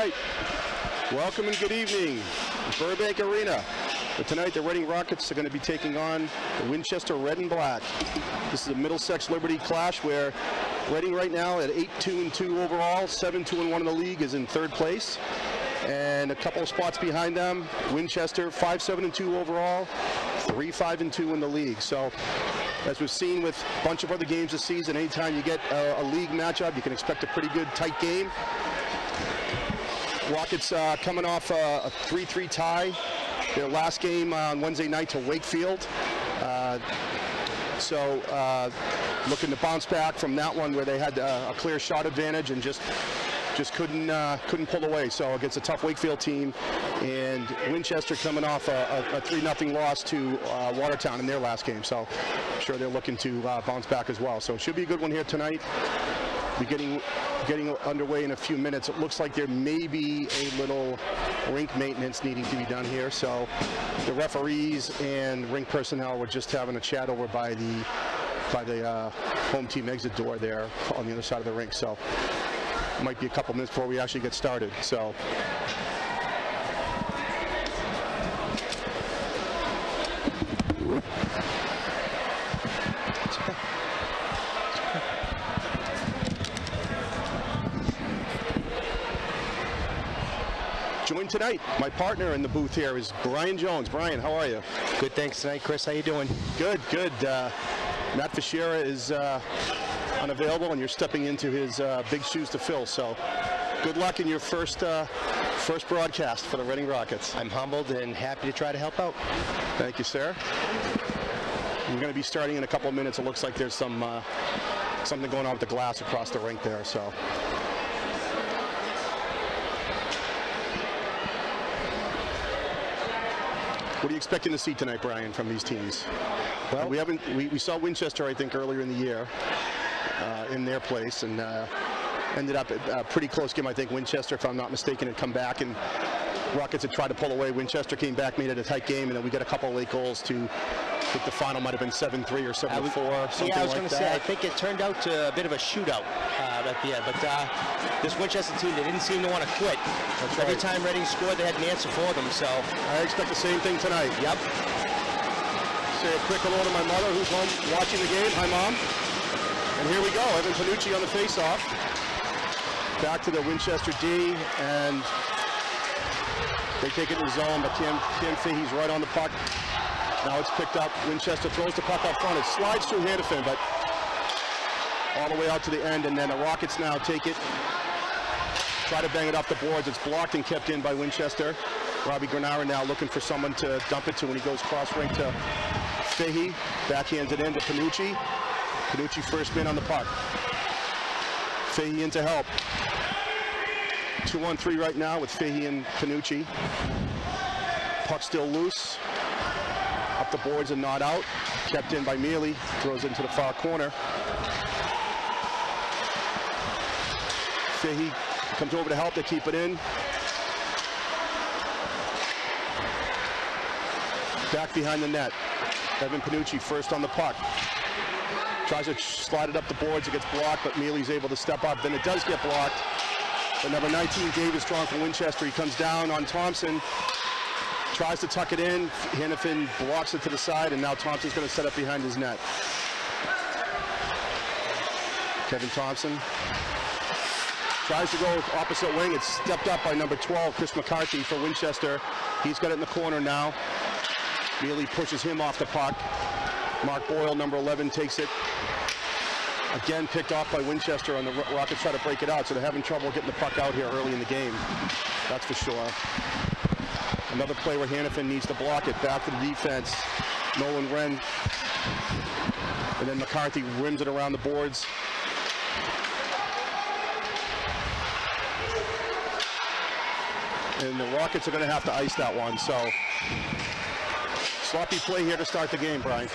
right. Welcome and good evening, Burbank Arena. But tonight, the Reading Rockets are going to be taking on the Winchester Red and Black. This is a Middlesex Liberty clash where Reading right now at 8-2-2 overall, 7-2-1 in the league, is in third place. And a couple of spots behind them, Winchester 5-7-2 overall, 3-5-2 in the league. So, as we've seen with a bunch of other games this season, anytime you get a league matchup, you can expect a pretty good, tight game. Rockets coming off a 3-3 tie. Their last game on Wednesday night to Wakefield. Looking to bounce back from that one where they had a clear shot advantage and just couldn't pull away. So against a tough Wakefield team, and Winchester coming off a 3-0 loss to Watertown in their last game. So I'm sure they're looking to bounce back as well. So it should be a good one here tonight. Be getting underway in a few minutes. It looks like there may be a little rink maintenance needing to be done here. So the referees and rink personnel were just having a chat over by the home team exit door there on the other side of the rink. So it might be a couple minutes before we actually get started. So joined tonight, my partner in the booth here is Brian Jones. Brian, how are you? Good, thanks tonight, Chris. How you doing? Good, good. Matt Fischera is unavailable, and you're stepping into his big shoes to fill. So, good luck in your first broadcast for the Reading Rockets. I'm humbled and happy to try to help out. Thank you, sir. We're going to be starting in a couple of minutes. It looks like there's something going on with the glass across the rink there. So. What are you expecting to see tonight, Brian, from these teams? Well, we saw Winchester, I think, earlier in the year in their place, and ended up a pretty close game. I think Winchester, if I'm not mistaken, had come back, and Rockets had tried to pull away. Winchester came back, made it a tight game, and then we got a couple of late goals to. I think the final might have been 7-3 or 7-4, something like that. Yeah, I was going to say, I think it turned out to a bit of a shootout at the end. But this Winchester team, they didn't seem to want to quit. That's Every right. time Reading scored, they had an answer for them. So I expect the same thing tonight. Yep. Say a quick hello to my mother who's home watching the game. Hi, Mom. And here we go. Evan Panucci on the face-off. Back to the Winchester D, and they take it in the zone, but Cam Fahey's right on the puck. Now it's picked up. Winchester throws the puck up front. It slides through Hannafin, but all the way out to the end, and then the Rockets now take it. Try to bang it off the boards. It's blocked and kept in by Winchester. Robbie Granara now looking for someone to dump it to when he goes cross-rink to Fahey. Backhands it in to Panucci. Panucci first man on the puck. Fahey in to help. 2-on-3 right now with Fahey and Panucci. Puck still loose. Up the boards and not out. Kept in by Mealy. Throws into the far corner. Fahey comes over to help to keep it in. Back behind the net. Evan Panucci first on the puck. Tries to slide it up the boards. It gets blocked, but Mealy's able to step up. Then it does get blocked. But number 19, David Strong from Winchester. He comes down on Thompson. Tries to tuck it in. Hannafin blocks it to the side, and now Thompson's going to set up behind his net. Kevin Thompson tries to go opposite wing. It's stepped up by number 12, Chris McCarthy for Winchester. He's got it in the corner now. Mealy pushes him off the puck. Mark Boyle, number 11, takes it. Again, picked off by Winchester, and the Rockets try to break it out, so they're having trouble getting the puck out here early in the game. That's for sure. Another play where Hannafin needs to block it. Back to the defense. Nolan Wren. And then McCarthy rims it around the boards. And the Rockets are going to have to ice that one. So, sloppy play here to start the game, Brian.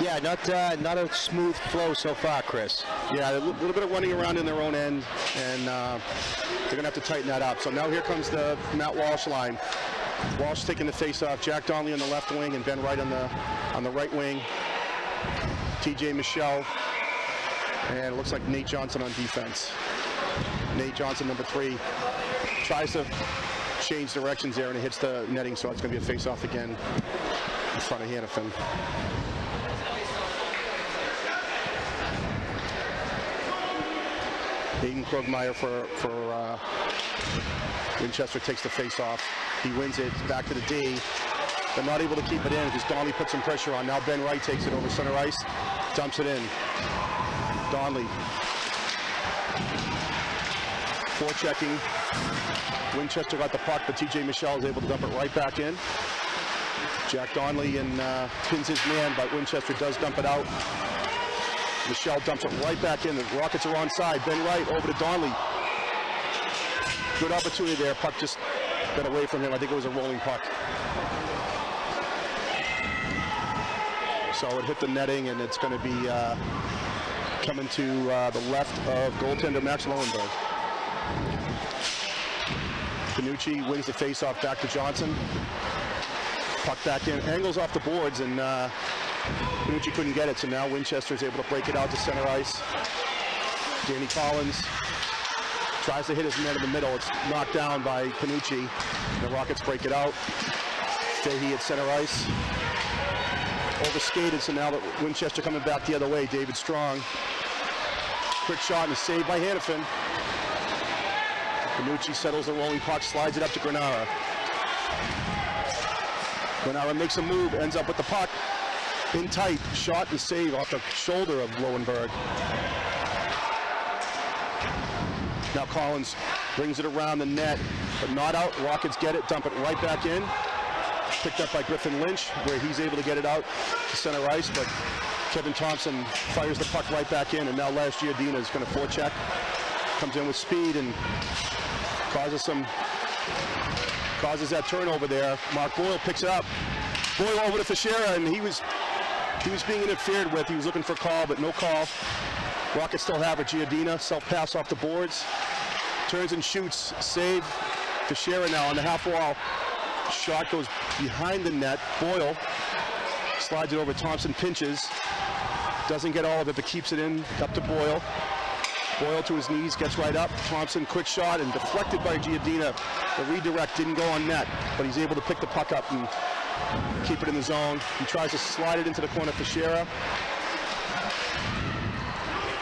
Yeah, not a smooth flow so far, Chris. Yeah, a little bit of running around in their own end, and they're going to have to tighten that up. So now here comes the Matt Walsh line. Walsh taking the face-off. Jack Donnelly on the left wing, and Ben Wright on the right wing. TJ Michelle, and it looks like Nate Johnson on defense. Nate Johnson, number 3. tries to change directions there, and it hits the netting, so it's going to be a face-off again in front of Hannafin. Hayden Krogmeyer for Winchester takes the face-off. He wins it back to the D. They're not able to keep it in because Donnelly puts some pressure on. Now Ben Wright takes it over center ice, dumps it in. Donnelly forechecking. Winchester got the puck, but TJ Michelle is able to dump it right back in. Jack Donnelly and pins his man, but Winchester does dump it out. Michelle dumps it right back in. The Rockets are onside. Ben Wright over to Donnelly. Good opportunity there. Puck just got away from him. I think it was a rolling puck. So it hit the netting, and it's going to be coming to the left of goaltender Max Lowenberg. Panucci wins the faceoff back to Johnson. Puck back in, angles off the boards, and Panucci couldn't get it, so now Winchester is able to break it out to center ice. Danny Collins tries to hit his net in the middle. It's knocked down by Panucci. The Rockets break it out. Fahey at center ice. Overskated, so now that Winchester coming back the other way. David Strong. Quick shot and a save by Hannafin. Panucci settles the rolling puck, slides it up to Granara. Granara makes a move, ends up with the puck. In tight, shot and save off the shoulder of Lowenberg. Now Collins brings it around the net, but not out. Rockets get it, dump it right back in. Picked up by Griffin Lynch, where he's able to get it out to center ice, but Kevin Thompson fires the puck right back in, and now last year Dina is going to forecheck. Comes in with speed and causes that turnover there. Mark Boyle picks it up. Boyle over to Fischera, and he was being interfered with. He was looking for a call, but no call. Rockets still have it. Giardina, self-pass off the boards. Turns and shoots. Save. Fischera now on the half wall. Shot goes behind the net. Boyle slides it over. Thompson pinches. Doesn't get all of it, but keeps it in. Up to Boyle. Boyle to his knees, gets right up. Thompson, quick shot, and deflected by Giardina. The redirect didn't go on net, but he's able to pick the puck up and keep it in the zone. He tries to slide it into the corner for Fischera.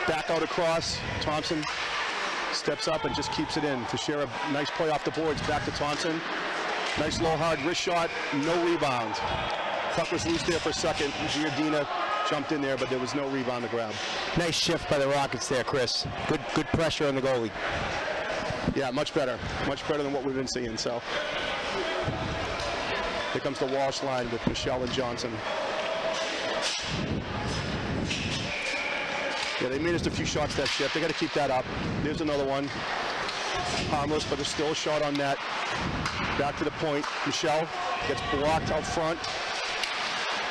Back out across. Thompson steps up and just keeps it in. Fischera, nice play off the boards. Back to Thompson. Nice low hard wrist shot, no rebound. Puck was loose there for a second. Giardina jumped in there, but there was no rebound to grab. Nice shift by the Rockets there, Chris. Good pressure on the goalie. Yeah, much better than what we've been seeing. So here comes the Walsh line with Michelle and Johnson. Yeah, they made us a few shots that shift. They got to keep that up. There's another one. Harmless, but there's still a shot on net. Back to the point. Michelle gets blocked out front.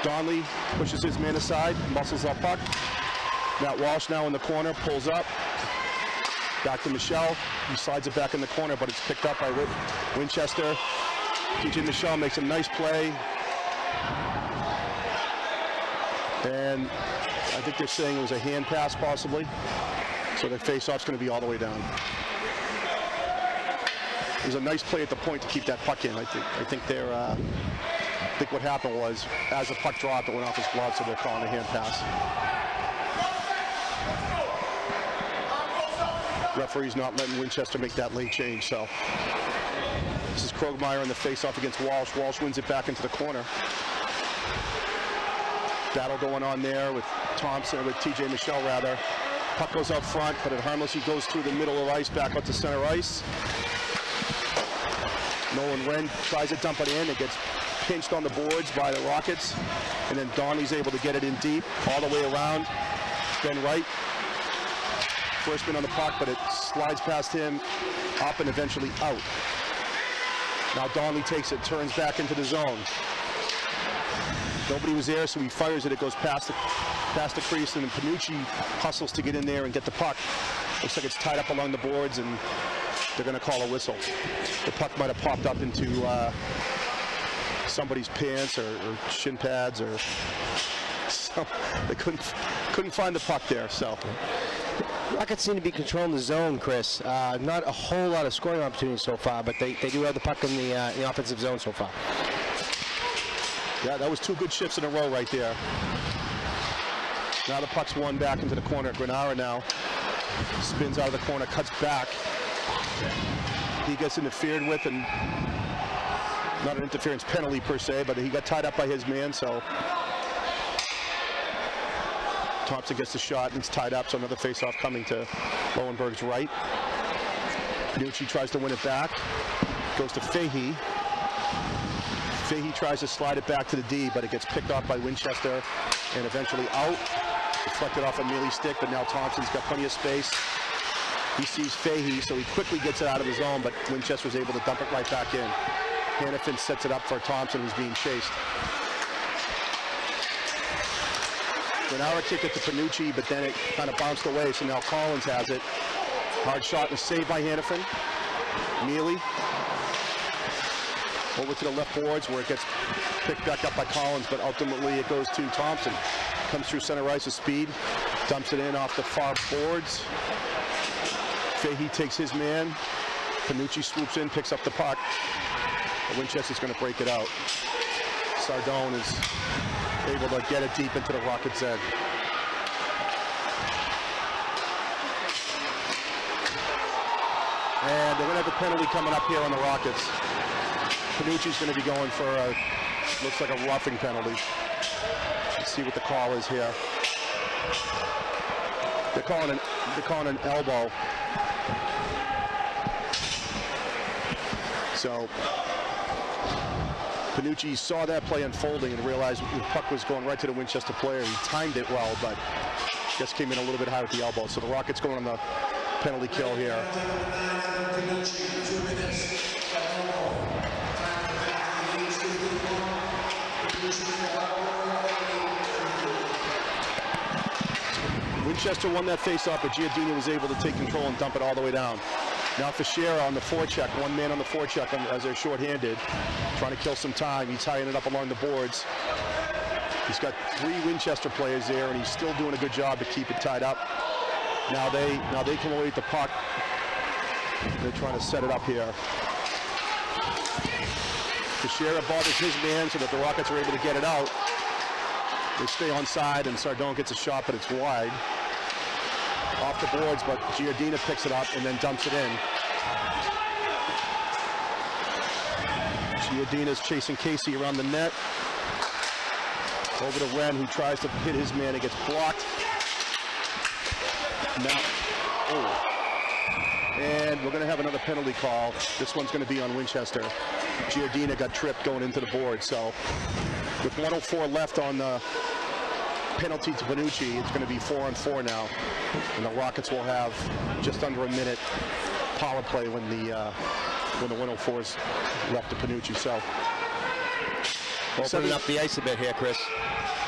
Donnelly pushes his man aside, muscles up puck. Matt Walsh now in the corner, pulls up. Back to Michelle. He slides it back in the corner, but it's picked up by Winchester. TJ Michelle makes a nice play. And I think they're saying it was a hand pass possibly. So the face-off's going to be all the way down. It was a nice play at the point to keep that puck in. I think what happened was, as the puck dropped, it went off his glove, so they're calling a hand pass. Referee's not letting Winchester make that late change, so. This is Krogmeyer on the face-off against Walsh. Walsh wins it back into the corner. Battle going on there with Thompson, with TJ Michelle rather. Puck goes up front, but it harmlessly goes through the middle of ice, back up to center ice. Nolan Wren tries to dump it in. It gets pinched on the boards by the Rockets. And then Donnie's able to get it in deep, all the way around. Ben Wright, first man on the puck, but it slides past him, up and eventually out. Now Donnelly takes it, turns back into the zone. Nobody was there, so he fires it. It goes past the crease, and then Panucci hustles to get in there and get the puck. Looks like it's tied up along the boards, and they're going to call a whistle. The puck might have popped up into somebody's pants or shin pads, or they couldn't find the puck there. So Rockets seem to be controlling the zone, Chris. Not a whole lot of scoring opportunities so far, but they do have the puck in the offensive zone so far. Yeah, that was 2 good shifts in a row right there. Now the puck's won back into the corner. Granara now spins out of the corner, cuts back. He gets interfered with, and not an interference penalty per se, but he got tied up by his man, so Thompson gets the shot and it's tied up, so another face-off coming to Lowenberg's right. Panucci tries to win it back. Goes to Fahey. Fahey tries to slide it back to the D, but it gets picked off by Winchester and eventually out. Deflected off a melee stick, but now Thompson's got plenty of space. He sees Fahey, so he quickly gets it out of his zone, but Winchester's able to dump it right back in. Hannafin sets it up for Thompson, who's being chased. Granara kicked it to Panucci, but then it kind of bounced away, so now Collins has it. Hard shot and a save by Hannafin. Mealy over to the left boards where it gets picked back up by Collins, but ultimately it goes to Thompson. Comes through center ice with speed, dumps it in off the far boards. Fahey takes his man. Panucci swoops in, picks up the puck. But Winchester's going to break it out. Sardone is able to get it deep into the Rockets' end. And they're going to have a penalty coming up here on the Rockets. Panucci's going to be going for a, looks like a roughing penalty. Let's see what the call is here. They're calling an elbow. So Panucci saw that play unfolding and realized the puck was going right to the Winchester player. He timed it well, but just came in a little bit high with the elbow. So the Rockets going on the penalty kill here. Winchester won that face-off, but Giardina was able to take control and dump it all the way down. Now Fischera on the forecheck, one man on the forecheck as they're shorthanded, trying to kill some time. He's tying it up along the boards. He's got 3 Winchester players there, and he's still doing a good job to keep it tied up. Now they come away with the puck. They're trying to set it up here. Fischera bothers his man so that the Rockets are able to get it out. They stay onside, and Sardone gets a shot, but it's wide. Off the boards, but Giardina picks it up and then dumps it in. Giardina's chasing Casey around the net. Over to Wren, who tries to hit his man. It gets blocked. Now, and we're going to have another penalty call. This one's going to be on Winchester. Giardina got tripped going into the board, so with 1:04 left on the penalty to Panucci, it's going to be 4-on-4 now, and the Rockets will have just under a minute power play when the 1:04 is left to Panucci. So opening up the ice a bit here, Chris.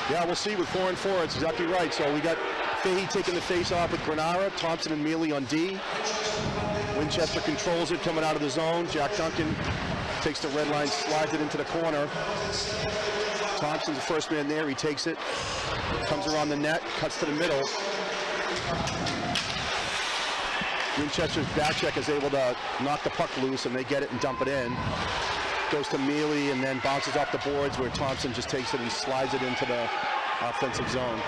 Yeah, we'll see with 4-on-4. It's exactly right. So we got Fahey taking the face off with Granara, Thompson and Mealy on D. Winchester controls it coming out of the zone. Jack Duncan takes the red line, slides it into the corner. Thompson's the first man there. He takes it, comes around the net, cuts to the middle. Winchester's back check is able to knock the puck loose, and they get it and dump it in. Goes to Mealy and then bounces off the boards where Thompson just takes it and slides it into the offensive zone.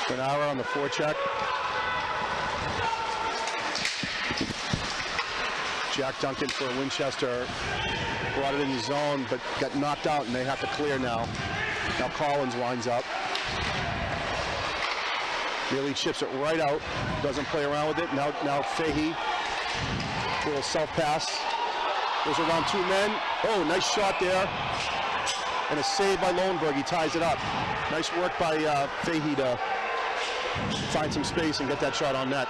Granara on the forecheck. Jack Duncan for Winchester brought it in the zone, but got knocked out, and they have to clear now. Now Collins winds up. Mealy chips it right out, doesn't play around with it. Now Fahey, little self-pass. Goes around 2 men. Oh, nice shot there. And a save by Lowenberg. He ties it up. Nice work by Fahey to find some space and get that shot on net.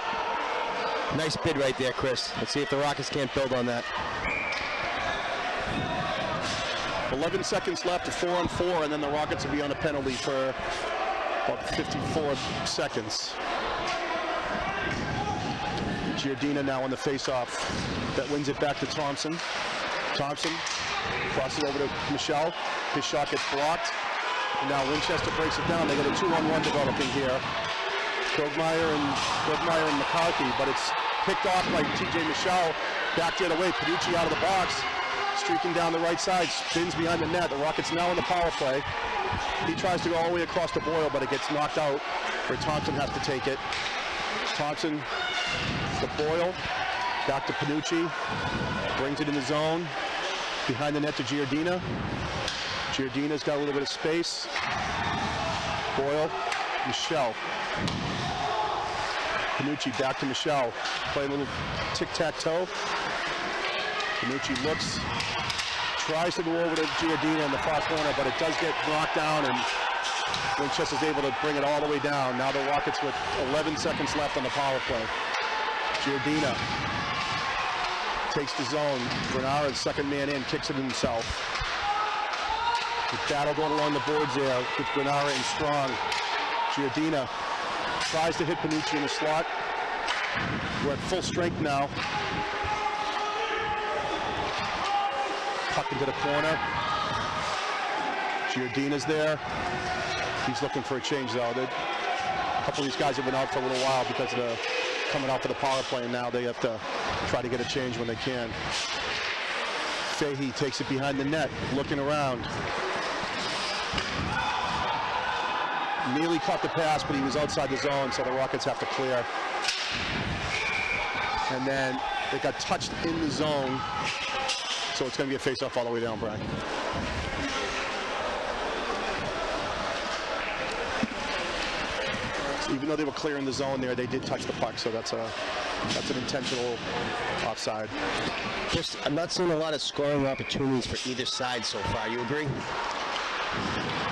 Nice bid right there, Chris. Let's see if the Rockets can't build on that. 11 seconds left, 4-on-4, and then the Rockets will be on a penalty for about 54 seconds. Giardina now on the face-off. That wins it back to Thompson. Thompson crosses over to Michel. His shot gets blocked. And now Winchester breaks it down. They got a 2-on-1 developing here. Krogmeyer and McCarthy, but it's picked off by TJ Michelle. Back the other way. Panucci out of the box, streaking down the right side, spins behind the net. The Rockets now in the power play. He tries to go all the way across to Boyle, but it gets knocked out where Thompson has to take it. Thompson to Boyle, back to Panucci, brings it in the zone, behind the net to Giardina. Giardina's got a little bit of space. Boyle, Michelle. Panucci back to Michelle, playing a little tic-tac-toe. Panucci looks, tries to go over to Giardina in the far corner, but it does get knocked down, and Winchester's able to bring it all the way down. Now the Rockets with 11 seconds left on the power play. Giardina takes the zone. Granara's second man in, kicks it himself. The battle going along the boards there with Granara and Strong. Giardina tries to hit Panucci in the slot. We're at full strength now. Puck into the corner. Giardina's there. He's looking for a change though. A couple of these guys have been out for a little while because of the coming out for the power play, and now they have to try to get a change when they can. Fahey takes it behind the net, looking around. Nearly caught the pass, but he was outside the zone, so the Rockets have to clear. And then they got touched in the zone, so it's going to be a face-off all the way down, Brian. So even though they were clearing the zone there, they did touch the puck, so that's an intentional offside. Chris, I'm not seeing a lot of scoring opportunities for either side so far. You agree?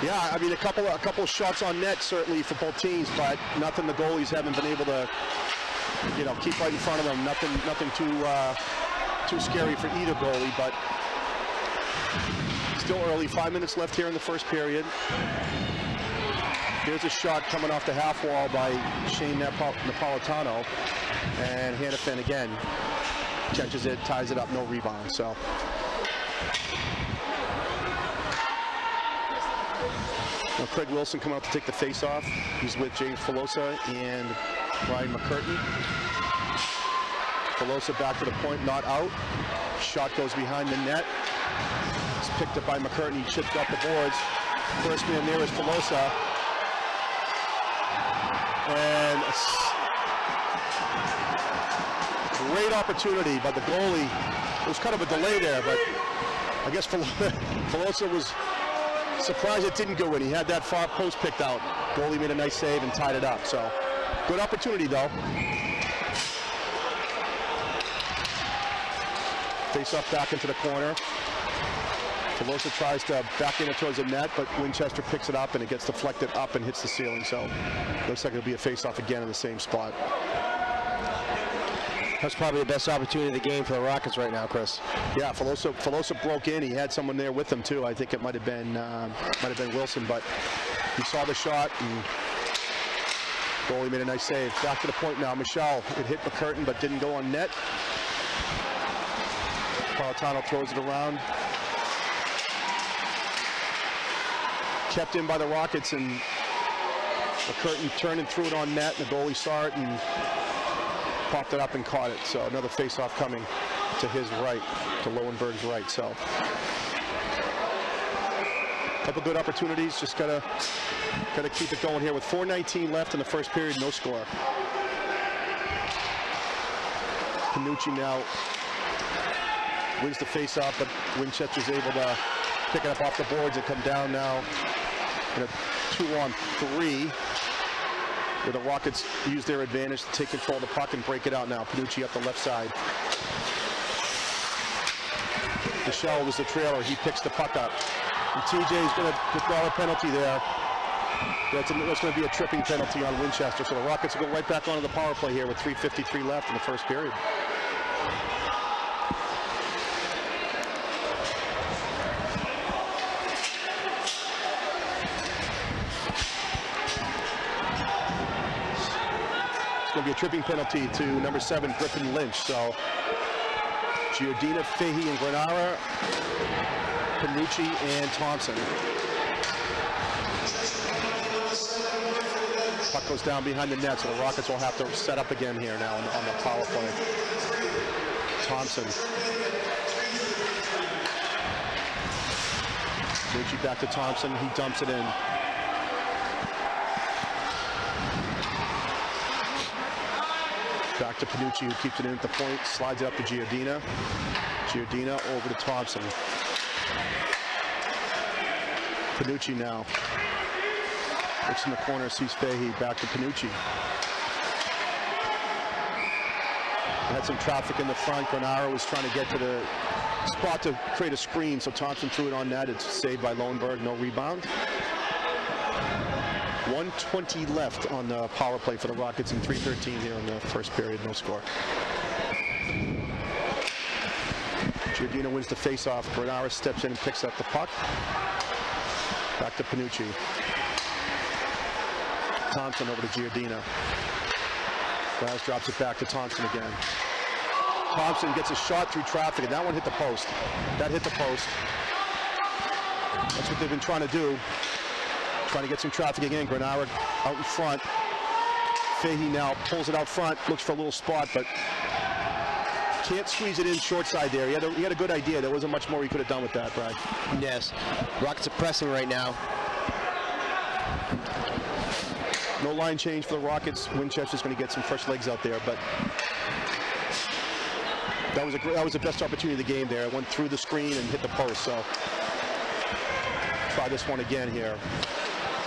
Yeah, I mean a couple shots on net certainly for both teams, but nothing the goalies haven't been able to, keep right in front of them. Nothing too scary for either goalie, but still early. 5 minutes left here in the first period. Here's a shot coming off the half wall by Shane Napolitano, and Hannafin again catches it, ties it up, no rebound. So. Now Craig Wilson coming out to take the face-off. He's with James Filosa and Ryan McCurtain. Filosa back to the point, not out. Shot goes behind the net. It's picked up by McCurtain. He chipped up the boards. First man there is Filosa. And a great opportunity by the goalie. There was kind of a delay there, but I guess Filosa was surprised it didn't go in. He had that far post picked out. Goalie made a nice save and tied it up. So, good opportunity though. Face up back into the corner. Filosa tries to back in it towards the net, but Winchester picks it up and it gets deflected up and hits the ceiling. So, looks like it'll be a face-off again in the same spot. That's probably the best opportunity of the game for the Rockets right now, Chris. Yeah, Filosa broke in. He had someone there with him too. I think it might have been Wilson, but he saw the shot and goalie made a nice save. Back to the point now. Michelle, it hit McCurtain but didn't go on net. Napolitano throws it around. Kept in by the Rockets, and McCurtain turned and threw it on net, and the goalie saw it and popped it up and caught it. So another face-off coming to his right, to Lowenberg's right. So a couple good opportunities. Just gotta keep it going here with 4:19 left in the first period. No score. Panucci now wins the face-off, but Winchester's able to pick it up off the boards and come down now in a 2-on-3. Where the Rockets use their advantage to take control of the puck and break it out now. Panucci up the left side. Michelle was the trailer. He picks the puck up. And TJ's going to withdraw a penalty there. That's going to be a tripping penalty on Winchester. So the Rockets will go right back onto the power play here with 3:53 left in the first period. It's going to be a tripping penalty to number 7, Griffin Lynch. So Giardina, Fahey, and Granara, Panucci, and Thompson. Puck goes down behind the net, so the Rockets will have to set up again here now on the power play. Thompson. Panucci back to Thompson. He dumps it in. Back to Panucci, who keeps it in at the point, slides it up to Giordina. Giordina over to Thompson. Panucci now. Looks in the corner, sees Fahey, back to Panucci. Had some traffic in the front. Granaro was trying to get to the spot to create a screen, so Thompson threw it on net. It's saved by Lohenberg, no rebound. 1:20 left on the power play for the Rockets and 3:13 here in the first period, no score. Giordina wins the face-off. Granaro steps in and picks up the puck. Back to Panucci. Thompson over to Giordina. Raz drops it back to Thompson again. Thompson gets a shot through traffic, and that one hit the post. That hit the post. That's what they've been trying to do. Trying to get some traffic again. Granaro out in front. Fahey now pulls it out front, looks for a little spot, but can't squeeze it in short side there. He had a good idea. There wasn't much more he could have done with that, Brad. Yes. Rockets are pressing right now. No line change for the Rockets. Winchester's going to get some fresh legs out there, but that was the best opportunity of the game there. It went through the screen and hit the post, so try this one again here.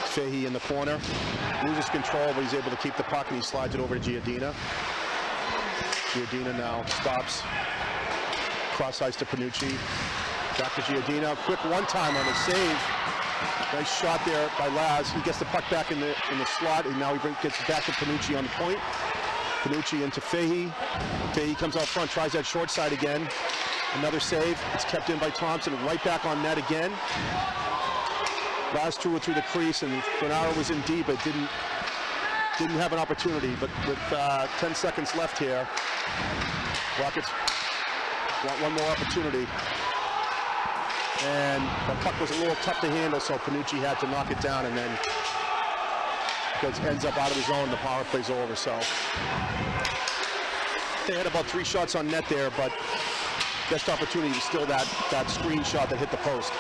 Fahey in the corner. Loses control, but he's able to keep the puck, and he slides it over to Giordina. Giordina now stops. Cross ice to Panucci. Back to Giordina. Quick one-time on the save. Nice shot there by Laz. He gets the puck back in the slot, and now he gets it back to Panucci on the point. Panucci into Fahey. Fahey comes out front, tries that short side again. Another save. It's kept in by Thompson. Right back on net again. Laz threw it through the crease, and Granaro was in deep, but didn't have an opportunity. But with 10 seconds left here, Rockets want one more opportunity. And the puck was a little tough to handle, so Panucci had to knock it down, and then because ends up out of his zone, the power play's over. So they had about 3 shots on net there, but best opportunity was still that screen shot that hit the post.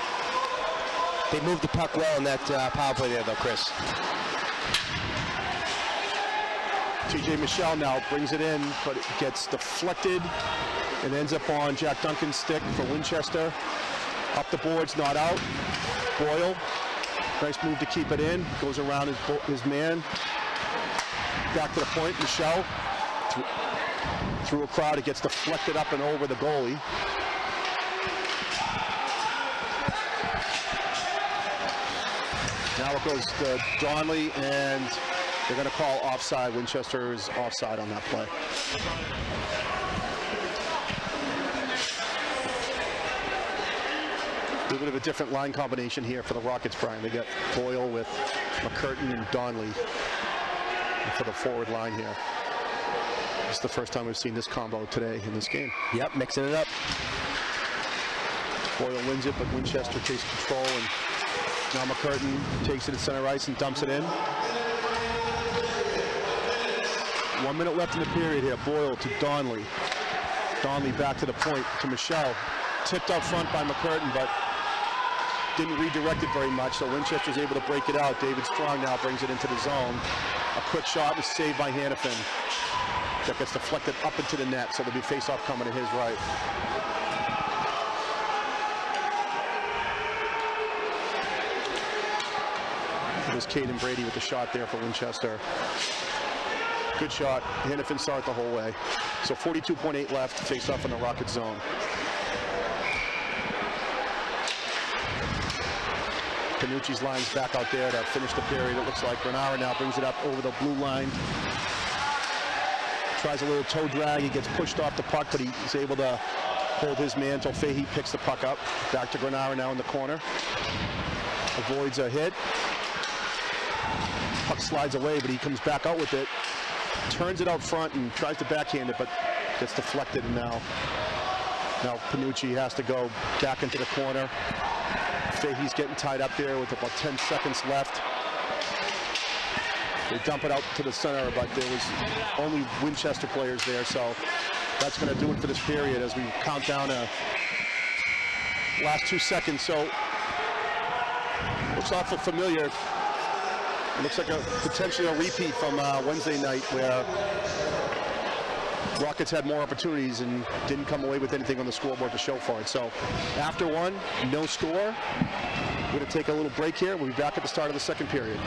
They moved the puck well in that power play there, though, Chris. TJ Michel now brings it in, but it gets deflected and ends up on Jack Duncan's stick for Winchester. Up the boards, not out. Boyle, nice move to keep it in. Goes around his man. Back to the point, Michel. Through a crowd, it gets deflected up and over the goalie. Now it goes to Donnelly, and they're going to call offside. Winchester is offside on that play. A little bit of a different line combination here for the Rockets, Brian. They got Boyle with McCurtain and Donnelly for the forward line here. This is the first time we've seen this combo today in this game. Yep, mixing it up. Boyle wins it, but Winchester takes control, and now McCurtain takes it at center ice and dumps it in. 1 minute left in the period here. Boyle to Donnelly. Donnelly back to the point to Michel. Tipped up front by McCurtain, but didn't redirect it very much, so Winchester's able to break it out. David Strong now brings it into the zone. A quick shot was saved by Hannafin. That gets deflected up into the net, so there'll be face-off coming to his right. There's Caden Brady with the shot there for Winchester. Good shot. Hannafin saw it the whole way. So 42.8 left, face-off in the Rocket zone. Panucci's line's back out there to finish the period. It looks like Granaro now brings it up over the blue line. Tries a little toe drag. He gets pushed off the puck, but he's able to hold his man until Fahey picks the puck up. Back to Granaro now in the corner. Avoids a hit. Puck slides away, but he comes back out with it. Turns it out front and tries to backhand it, but gets deflected. And now Panucci has to go back into the corner. Fahey's getting tied up there with about 10 seconds left. They dump it out to the center, but there was only Winchester players there, so that's going to do it for this period as we count down last 2 seconds. So looks awful familiar. It looks like potentially a repeat from Wednesday night where Rockets had more opportunities and didn't come away with anything on the scoreboard to show for it. So after one, no score. We're going to take a little break here. We'll be back at the start of the second period.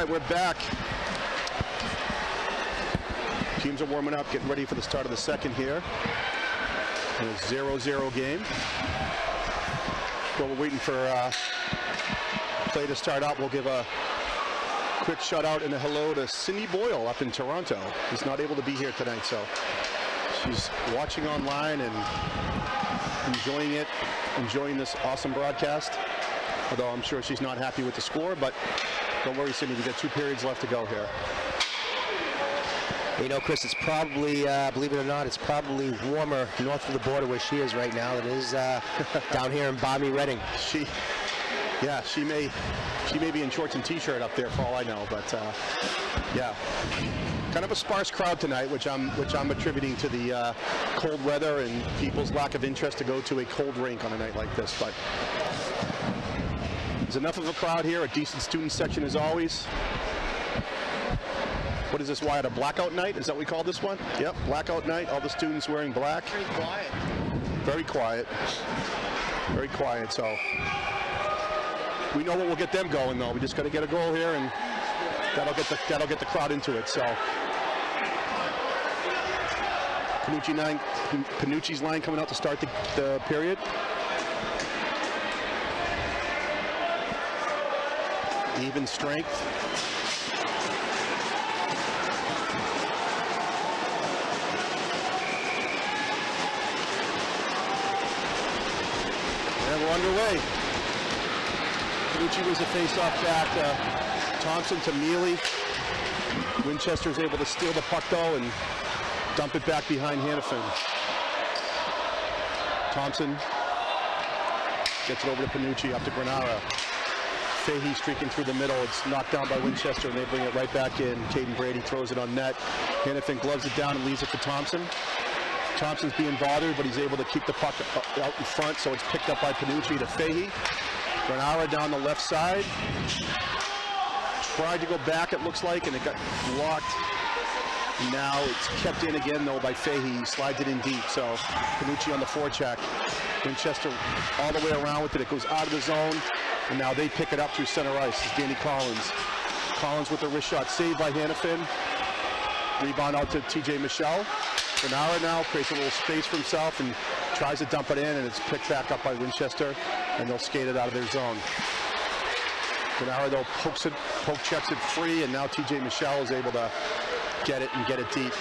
right, we're back. Teams are warming up, getting ready for the start of the second here. In a 0-0 game. While we're waiting for play to start out, we'll give a quick shout out and a hello to Cindy Boyle up in Toronto. She's not able to be here tonight, so she's watching online and enjoying this awesome broadcast. Although I'm sure she's not happy with the score, but don't worry, Cindy, we got 2 periods left to go here. You know, Chris, it's probably, believe it or not, it's probably warmer north of the border where she is right now than it is down here in balmy Reading. She may be in shorts and t-shirt up there for all I know, but yeah, kind of a sparse crowd tonight, which I'm attributing to the cold weather and people's lack of interest to go to a cold rink on a night like this. But there's enough of a crowd here, a decent student section as always. What is this, Wyatt, a blackout night? Is that what we call this one? Yep, blackout night, all the students wearing black. Very quiet. Very quiet. Very quiet, so we know what will get them going though. We just got to get a goal here and that'll get the crowd into it, so. Panucci's line coming out to start the period. Even strength. And we're underway. Panucci wins the face-off back to Thompson to Mealy. Winchester's able to steal the puck though and dump it back behind Hannafin. Thompson gets it over to Panucci, up to Granara. Fahey streaking through the middle. It's knocked down by Winchester and they bring it right back in. Caden Brady throws it on net. Hannafin gloves it down and leaves it for Thompson. Thompson's being bothered, but he's able to keep the puck out in front, so it's picked up by Panucci to Fahey. Granara down the left side. Tried to go back, it looks like, and it got blocked. Now it's kept in again, though, by Fahey. He slides it in deep, so Panucci on the forecheck. Winchester all the way around with it. It goes out of the zone, and now they pick it up through center ice. It's Danny Collins. Collins with a wrist shot saved by Hannafin. Rebound out to TJ Michelle. Granara now creates a little space for himself and tries to dump it in, and it's picked back up by Winchester, and they'll skate it out of their zone. Granara, though, poke checks it free, and now TJ Michelle is able to get it and get it deep.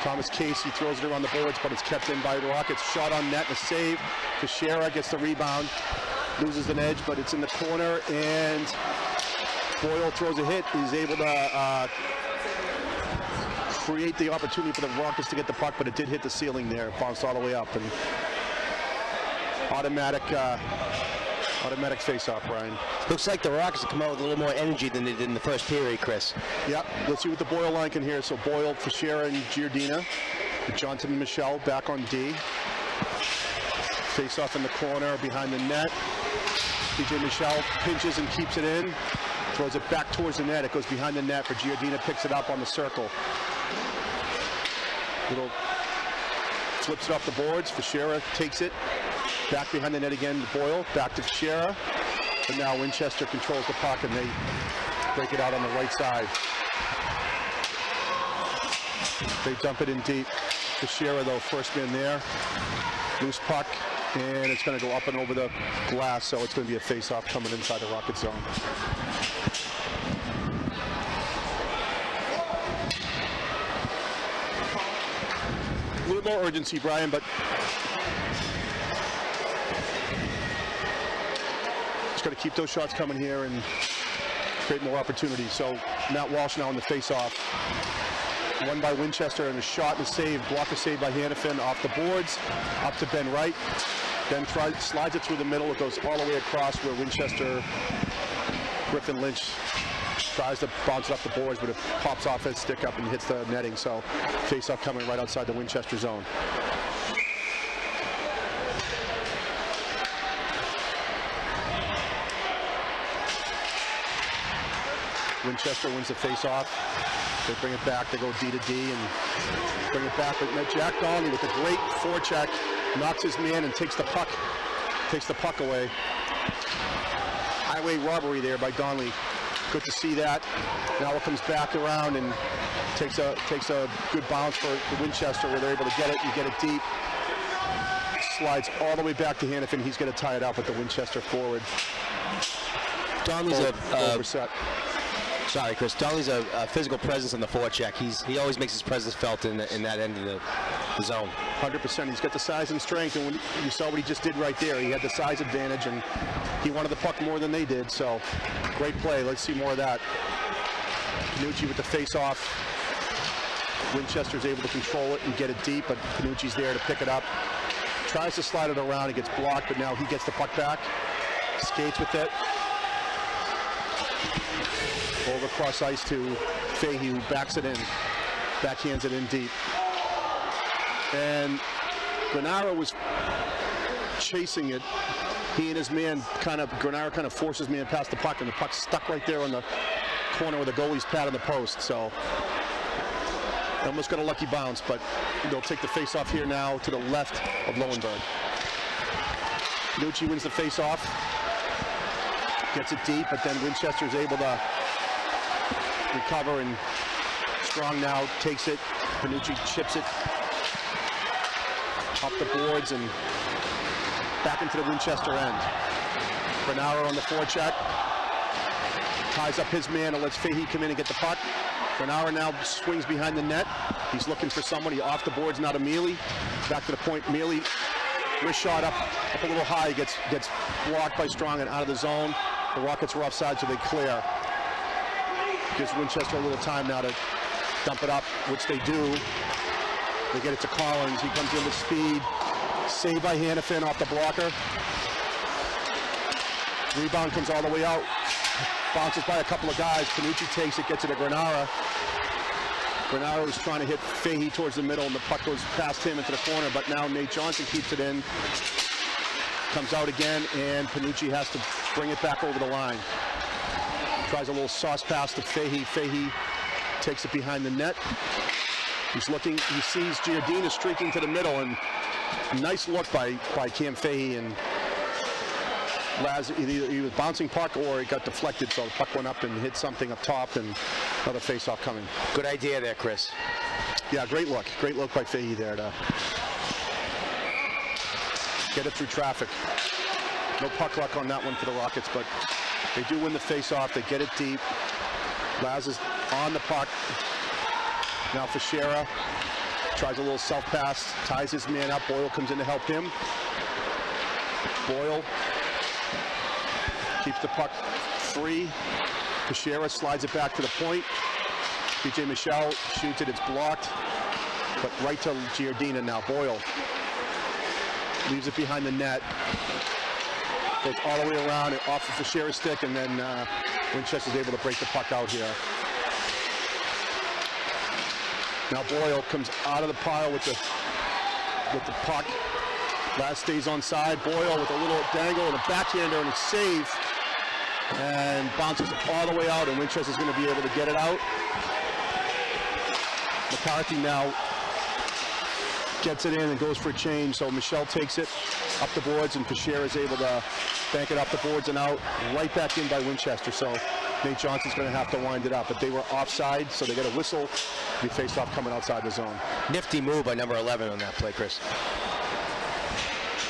Thomas Casey throws it around the boards, but it's kept in by the Rockets. Shot on net, and a save. Teixeira gets the rebound, loses an edge, but it's in the corner, and Boyle throws a hit. He's able to create the opportunity for the Rockets to get the puck, but it did hit the ceiling there. It bounced all the way up, and automatic face-off, Brian. Looks like the Rockets have come out with a little more energy than they did in the first period, Chris. Yep, let's see what the Boyle line can hear. So Boyle, Teixeira, and Giardina. Johnson and Michelle back on D. Face-off in the corner behind the net. TJ Michelle pinches and keeps it in. Throws it back towards the net. It goes behind the net for Giardina, picks it up on the circle. Little flips it off the boards. Teixeira takes it. Back behind the net again to Boyle. Back to Teixeira. But now Winchester controls the puck and they break it out on the right side. They dump it in deep. Teixeira, though, first man there. Loose puck. And it's going to go up and over the glass, so it's going to be a face-off coming inside the Rocket zone. A little more urgency, Brian, but just got to keep those shots coming here and create more opportunities. So Matt Walsh now in the face-off. Won by Winchester, and a shot and a save. Block a save by Hannafin off the boards, up to Ben Wright. Ben slides it through the middle. It goes all the way across where Winchester, Griffin Lynch tries to bounce it up the boards, but it pops off his stick up and hits the netting. So face-off coming right outside the Winchester zone. Winchester wins the face-off. They bring it back. They go D to D and bring it back. But Jack Donnelly with a great forecheck knocks his man and takes the puck away. I highway robbery there by Donnelly. Good to see that. Now it comes back around and takes a good bounce for Winchester, where they're able to get it and get it deep. Slides all the way back to Hannafin. He's going to tie it up with the Winchester forward. Donnelly's Sorry, Chris. Donnelly's a physical presence on the forecheck. He always makes his presence felt in that end of the zone. 100%. He's got the size and strength, and when you saw what he just did right there. He had the size advantage, and he wanted the puck more than they did. So, great play. Let's see more of that. Panucci with the face-off. Winchester's able to control it and get it deep, but Panucci's there to pick it up. Tries to slide it around. It gets blocked, but now he gets the puck back. Skates with it. Over cross ice to Fahey, who backs it in. Backhands it in deep. And Granaro was chasing it. He and his man Granaro kind of forces man past the puck, and the puck's stuck right there on the corner where the goalie's pad on the post. So almost got a lucky bounce, but they'll take the face-off here now to the left of Lowenberg. Panucci wins the face-off. Gets it deep, but then Winchester's able to recover, and Strong now takes it. Panucci chips it up the boards and back into the Winchester end. Granaro on the forecheck. Ties up his man and lets Fahey come in and get the puck. Granaro now swings behind the net. He's looking for somebody off the boards, now to Mealy. Back to the point, Mealy. Wrist shot up a little high, gets blocked by Strong and out of the zone. The Rockets are offside, so they clear. Gives Winchester a little time now to dump it up, which they do. They get it to Collins. He comes in with speed. Saved by Hannafin off the blocker. Rebound comes all the way out. Bounces by a couple of guys. Panucci takes it, gets it to Granaro. Granaro is trying to hit Fahey towards the middle, and the puck goes past him into the corner, but now Nate Johnson keeps it in. Comes out again, and Panucci has to bring it back over the line. Tries a little sauce pass to Fahey. Fahey takes it behind the net. He's looking, he sees Giardina streaking to the middle, and nice look by Cam Fahey, and Laz, he was bouncing puck or it got deflected, so the puck went up and hit something up top, and another face-off coming. Good idea there, Chris. Yeah, great look by Fahey there to get it through traffic. No puck luck on that one for the Rockets, but they do win the face-off. They get it deep. Laz is on the puck. Now Fischera tries a little self-pass, ties his man up. Boyle comes in to help him. Boyle keeps the puck free. Fischera slides it back to the point. BJ Michel shoots it, it's blocked. But right to Giardina now. Boyle leaves it behind the net. Goes all the way around and off of Fischera's stick, and then Winchester's able to break the puck out here. Now Boyle comes out of the pile with the puck. Laz stays on side. Boyle with a little dangle and a backhander and a save. And bounces all the way out, and Winchester's going to be able to get it out. McCarthy now gets it in and goes for a change, so Michel takes it up the boards, and Fischera is able to bank it up the boards and out, right back in by Winchester. So Nate Johnson's going to have to wind it up, but they were offside, so they got a whistle. Be faced off coming outside the zone. Nifty move by number 11 on that play, Chris.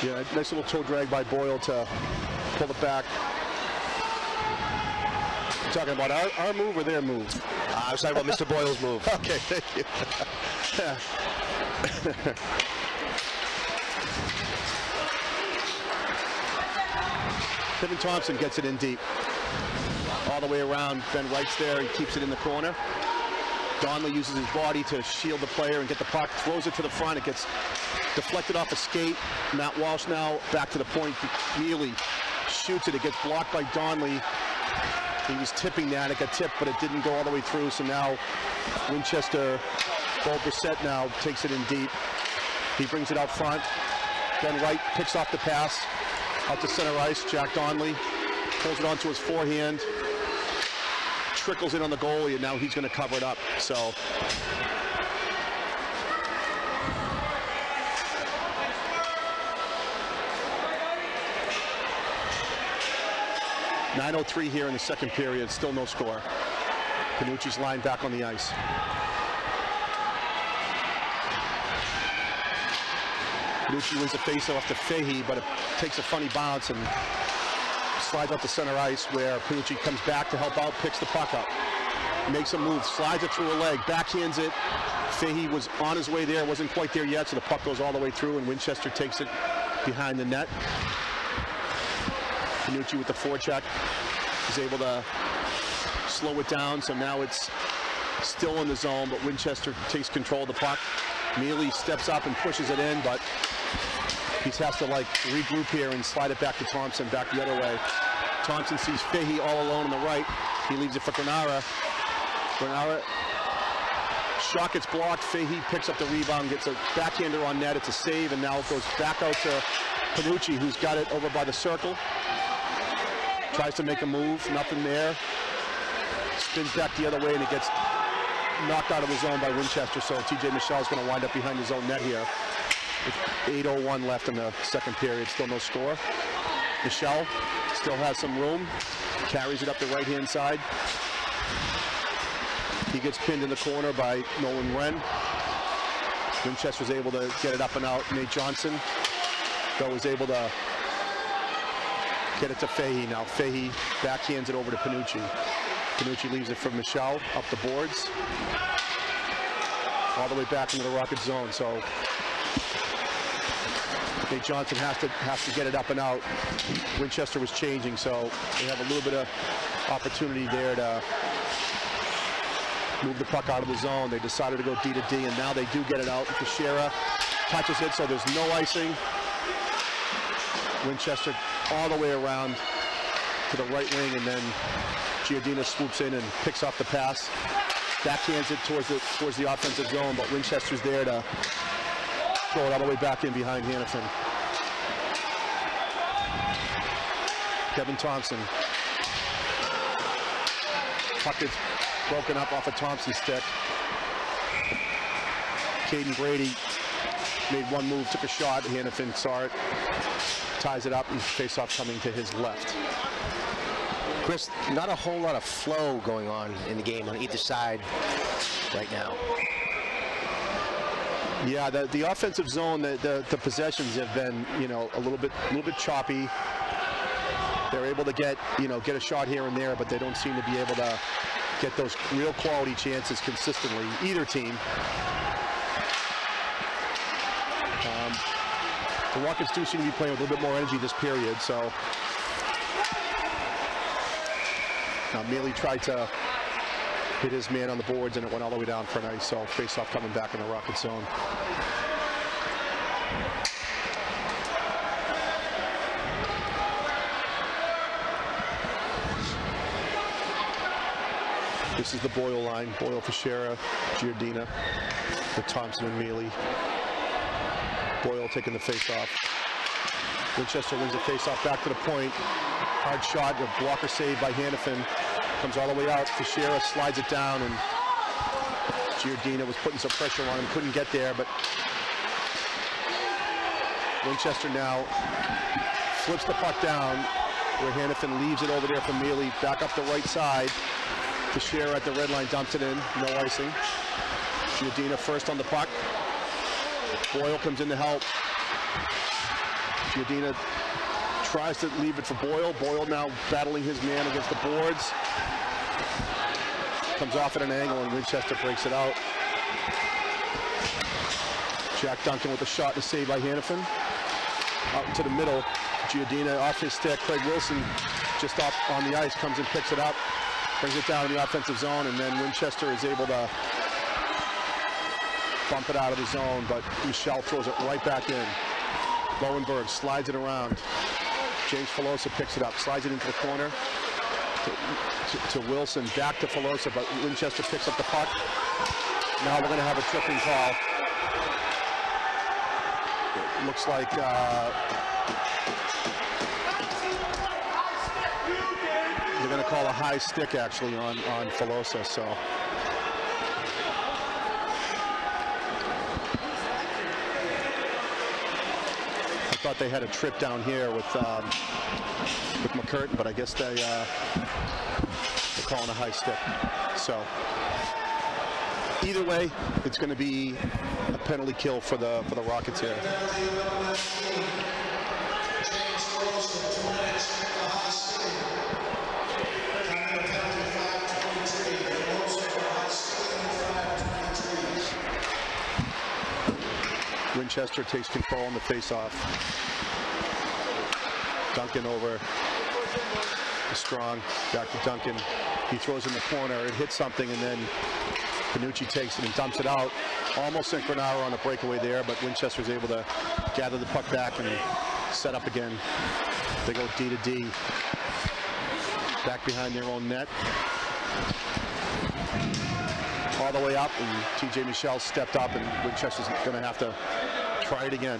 Yeah, nice little toe drag by Boyle to pull it back. You're talking about our move or their move? I was talking about Mr. Boyle's move. Okay, thank you. Kevin Thompson gets it in deep. All the way around. Ben Wright's there. He keeps it in the corner. Donnelly uses his body to shield the player and get the puck. Throws it to the front. It gets deflected off a skate. Matt Walsh now back to the point. Mealy shoots it. It gets blocked by Donnelly. He was tipping that. It got tipped, but it didn't go all the way through. So now Winchester, Bo Brissett now takes it in deep. He brings it out front. Ben Wright picks off the pass out to center ice. Jack Donnelly pulls it onto his forehand. Trickles in on the goalie, and now he's going to cover it up. So 9:03 here in the second period, still no score. Panucci's line back on the ice. Panucci wins the faceoff to Fahey, but it takes a funny bounce and slides out to center ice where Panucci comes back to help out, picks the puck up, makes a move, slides it through a leg, backhands it. Fahey was on his way there, wasn't quite there yet, so the puck goes all the way through and Winchester takes it behind the net. Panucci with the forecheck is able to slow it down, so now it's still in the zone, but Winchester takes control of the puck. Mealy steps up and pushes it in, but he has to like regroup here and slide it back to Thompson, back the other way. Thompson sees Fahey all alone on the right. He leaves it for Granara. Granara, shot gets blocked. Fahey picks up the rebound, gets a backhander on net. It's a save, and now it goes back out to Panucci, who's got it over by the circle. Tries to make a move, nothing there. Spins back the other way, and it gets knocked out of the zone by Winchester, so TJ Michelle's going to wind up behind his own net here. With 8:01 left in the second period, still no score. Michelle still has some room, carries it up the right-hand side. He gets pinned in the corner by Nolan Wren. Winchester's able to get it up and out. Nate Johnson, though, was able to get it to Fahey. Now Fahey backhands it over to Panucci. Panucci leaves it for Michelle up the boards, all the way back into the Rocket zone. So Nate Johnson has to get it up and out. Winchester was changing, so they have a little bit of opportunity there to move the puck out of the zone. They decided to go D to D, and now they do get it out. Teixeira touches it, so there's no icing. Winchester all the way around to the right wing, and then Giordina swoops in and picks off the pass. Backhands it towards the offensive zone, but Winchester's there to throw it all the way back in behind Hannafin. Kevin Thompson. Puck is broken up off of Thompson's stick. Caden Brady made one move, took a shot. Hannafin saw it, ties it up, and face-off coming to his left. Chris, not a whole lot of flow going on in the game on either side right now. Yeah, the offensive zone, the possessions have been, a little bit choppy. They're able to get a shot here and there, but they don't seem to be able to get those real quality chances consistently, either team. The Rockets do seem to be playing with a little bit more energy this period, so now Mealy tried to hit his man on the boards, and it went all the way down for an ice, so face-off coming back in the Rocket zone. This is the Boyle line. Boyle, Teixeira, Giordina, with Thompson and Mealy. Boyle taking the face-off. Winchester wins the face-off back to the point. Hard shot, a blocker save by Hannafin. Comes all the way out. Teixeira slides it down, and Giordina was putting some pressure on him. Couldn't get there, but Winchester now flips the puck down, where Hannafin leaves it over there for Mealy. Back up the right side. Teixeira at the red line dumps it in. No icing. Giordina first on the puck. Boyle comes in to help. Giordina tries to leave it for Boyle. Boyle now battling his man against the boards. Comes off at an angle, and Winchester breaks it out. Jack Duncan with a shot and a save by Hannafin. Out into the middle. Giordina off his stick. Craig Wilson just off on the ice, comes and picks it up. Brings it down in the offensive zone, and then Winchester is able to bump it out of the zone, but Michelle throws it right back in. Lowenberg slides it around. James Filosa picks it up, slides it into the corner to Wilson, back to Filosa, but Winchester picks up the puck. Now we're going to have a tripping call. It looks like they're going to call a high stick actually on Filosa, so. thought they had a trip down here with McCurtain, but I guess they're calling a high stick. So either way, it's going to be a penalty kill for the Rockets here. Winchester takes control on the face-off. Duncan over to Strong, back to Duncan. He throws in the corner, it hits something, and then Panucci takes it and dumps it out. Almost Synchronauer on a breakaway there, but Winchester's able to gather the puck back and set up again. They go D to D. Back behind their own net. All the way up, and TJ Michel stepped up, and Winchester's going to have to try it again.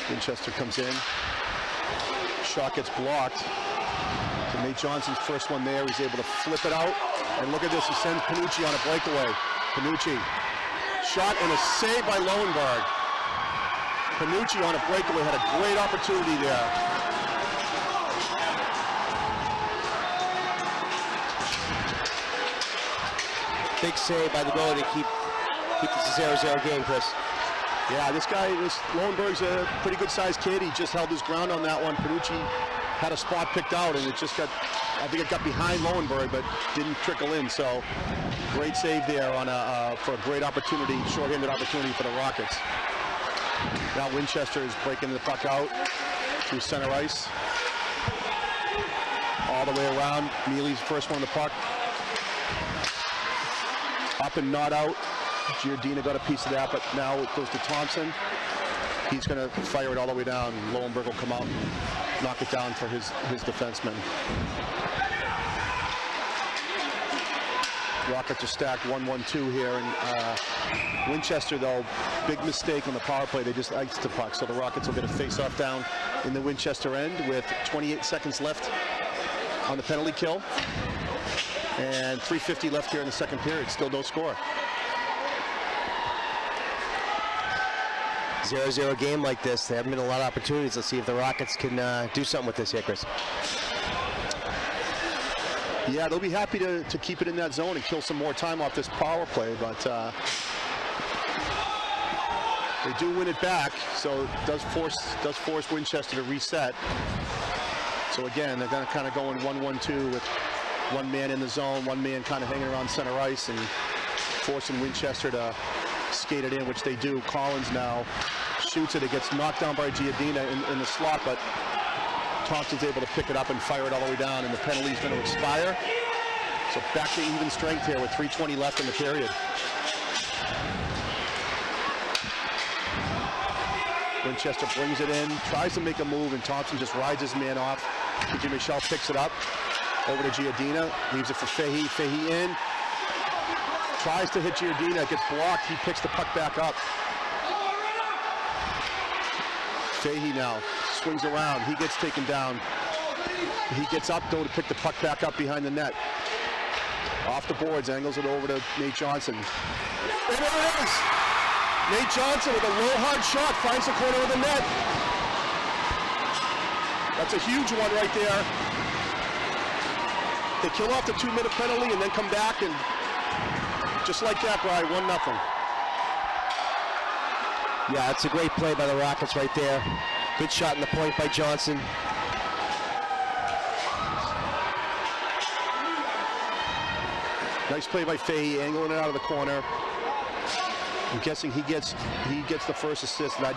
Winchester comes in. Shot gets blocked. So Nate Johnson's first one there. He's able to flip it out. And look at this. He sends Panucci on a breakaway. Panucci. Shot and a save by Lowenberg. Panucci on a breakaway had a great opportunity there. Big save by the goalie to keep this a 0-0 game, Chris. Yeah, this Lowenberg's a pretty good sized kid. He just held his ground on that one. Panucci had a spot picked out, and it just got, I think it got behind Lowenberg, but didn't trickle in. So great save there on for a great opportunity, short-handed opportunity for the Rockets. Now Winchester is breaking the puck out through center ice. All the way around. Mealy's first one on the puck. Up and not out. Giardina got a piece of that, but now it goes to Thompson. He's going to fire it all the way down. Lowenberg will come out and knock it down for his defenseman. Rockets are stacked 1-1-2 here, and Winchester, though, big mistake on the power play. They just iced the puck, so the Rockets will get a face-off down in the Winchester end with 28 seconds left on the penalty kill, and 3:50 left here in the second period. Still no score. 0-0 game like this, there haven't been a lot of opportunities. Let's see if the Rockets can do something with this here, Chris. Yeah, they'll be happy to keep it in that zone and kill some more time off this power play, but they do win it back, so it does force Winchester to reset. So again, they're going to kind of go in 1-1-2 with one man in the zone, one man kind of hanging around center ice and forcing Winchester to skate it in, which they do. Collins now shoots it. It gets knocked down by Giardina in the slot, but Thompson's able to pick it up and fire it all the way down, and the penalty is going to expire. So back to even strength here with 3:20 left in the period. Winchester brings it in, tries to make a move, and Thompson just rides his man off. TJ Michel picks it up, over to Giardina, leaves it for Fahey. Fahey in, tries to hit Giardina, gets blocked. He picks the puck back up. Fahey now swings around. He gets taken down. He gets up, though, to pick the puck back up behind the net. Off the boards, angles it over to Nate Johnson. And there it is! Nate Johnson with a low, hard shot finds the corner of the net. That's a huge one right there. They kill off the 2-minute penalty and then come back, and just like that, Brian, 1-0. Yeah, that's a great play by the Rockets right there. Good shot in the point by Johnson. Nice play by Fahey, angling it out of the corner. I'm guessing he gets the first assist, and I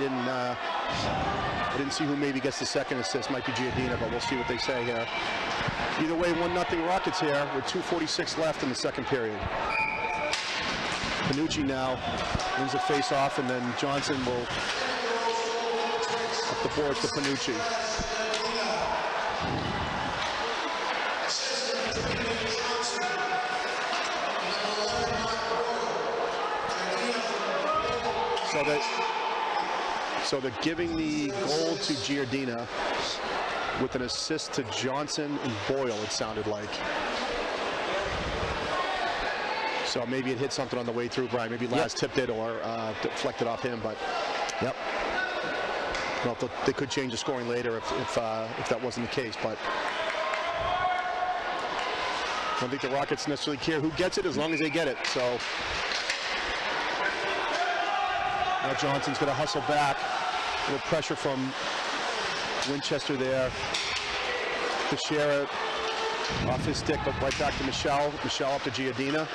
didn't see who maybe gets the second assist. Might be Giardina, but we'll see what they say here. Either way, 1-0 Rockets here with 2:46 left in the second period. Panucci now wins the face-off, and then Johnson will up the board to Panucci. So they're giving the goal to Giardina with an assist to Johnson and Boyle, it sounded like. So maybe it hit something on the way through, Brian. Maybe Laz tipped it or deflected off him, but well, they could change the scoring later if that wasn't the case, but I don't think the Rockets necessarily care who gets it as long as they get it. So now Johnson's going to hustle back. A little pressure from Winchester there. Teixeira off his stick, but right back to Michelle. Michelle up to Giardina.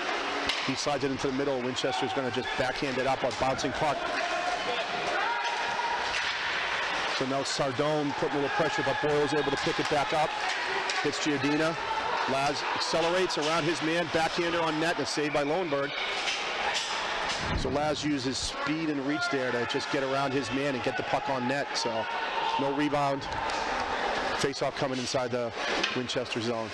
He slides it into the middle. Winchester's going to just backhand it up, a bouncing puck. So now Sardone putting a little pressure, but Boyle's able to pick it back up. Hits Giardina. Laz accelerates around his man, backhander on net, and a save by Lowenberg. So Laz uses speed and reach there to just get around his man and get the puck on net. So no rebound. Face-off coming inside the Winchester zone.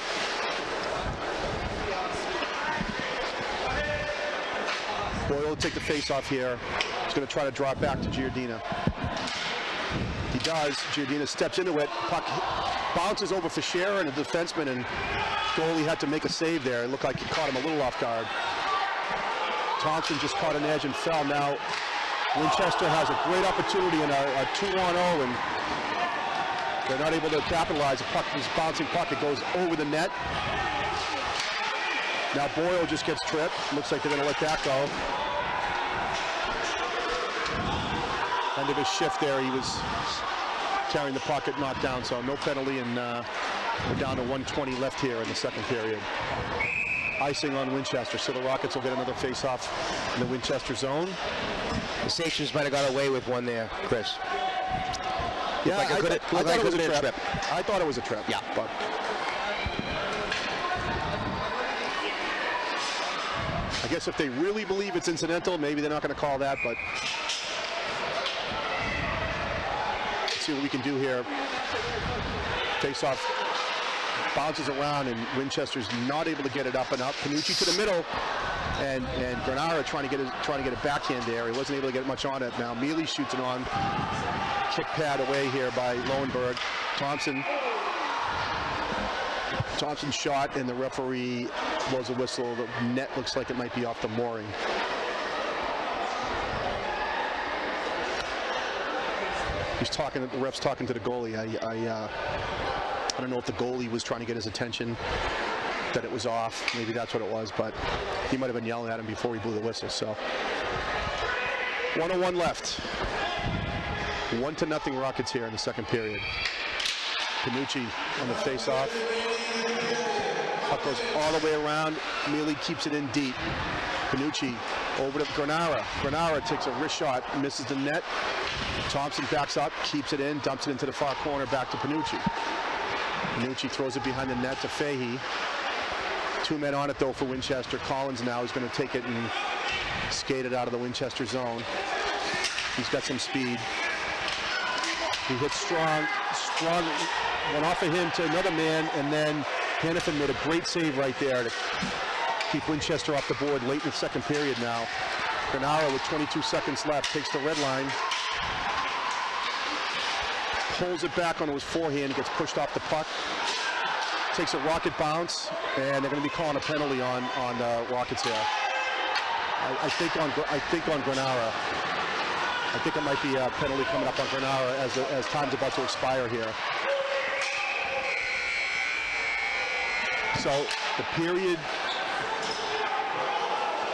Boyle will take the face-off here. He's going to try to draw it back to Giardina. He does. Giardina steps into it. Puck bounces over Fischer and a defenseman, and goalie had to make a save there. It looked like he caught him a little off guard. Thompson just caught an edge and fell. Now Winchester has a great opportunity in a 2-on-0, and they're not able to capitalize. The puck, this bouncing puck, it goes over the net. Now Boyle just gets tripped. Looks like they're going to let that go. End of his shift there, he was carrying the puck, it knocked down, so no penalty, and we're down to 1:20 left here in the second period. Icing on Winchester, so the Rockets will get another face-off in the Winchester zone. The Sachems might have got away with one there, Chris. Yeah, I thought it was a trip. I thought it was a trip. Yeah. But I guess if they really believe it's incidental, maybe they're not going to call that, but let's see what we can do here. Face-off bounces around, and Winchester's not able to get it up and up. Panucci to the middle, and Granara trying to get a backhand there. He wasn't able to get much on it. Now Mealy shoots it on. Kick pad away here by Lowenberg. Thompson shot, and the referee blows a whistle. The net looks like it might be off the mooring. The ref's talking to the goalie. I don't know if the goalie was trying to get his attention that it was off. Maybe that's what it was, but he might have been yelling at him before he blew the whistle. So 1:01 left. 1-0 Rockets here in the second period. Panucci on the face-off. Puck goes all the way around. Mealy keeps it in deep. Panucci over to Granara. Granara takes a wrist shot, misses the net. Thompson backs up, keeps it in, dumps it into the far corner, back to Panucci. Panucci throws it behind the net to Fahey. 2 men on it though for Winchester. Collins now is going to take it and skate it out of the Winchester zone. He's got some speed. He hits strong, went off of him to another man, and then Hannafin made a great save right there to keep Winchester off the board late in the second period now. Granara with 22 seconds left takes the red line, pulls it back onto his forehand, gets pushed off the puck, takes a rocket bounce, and they're going to be calling a penalty on the Rockets here. I think on Granara. I think it might be a penalty coming up on Granara as time's about to expire here. So the period,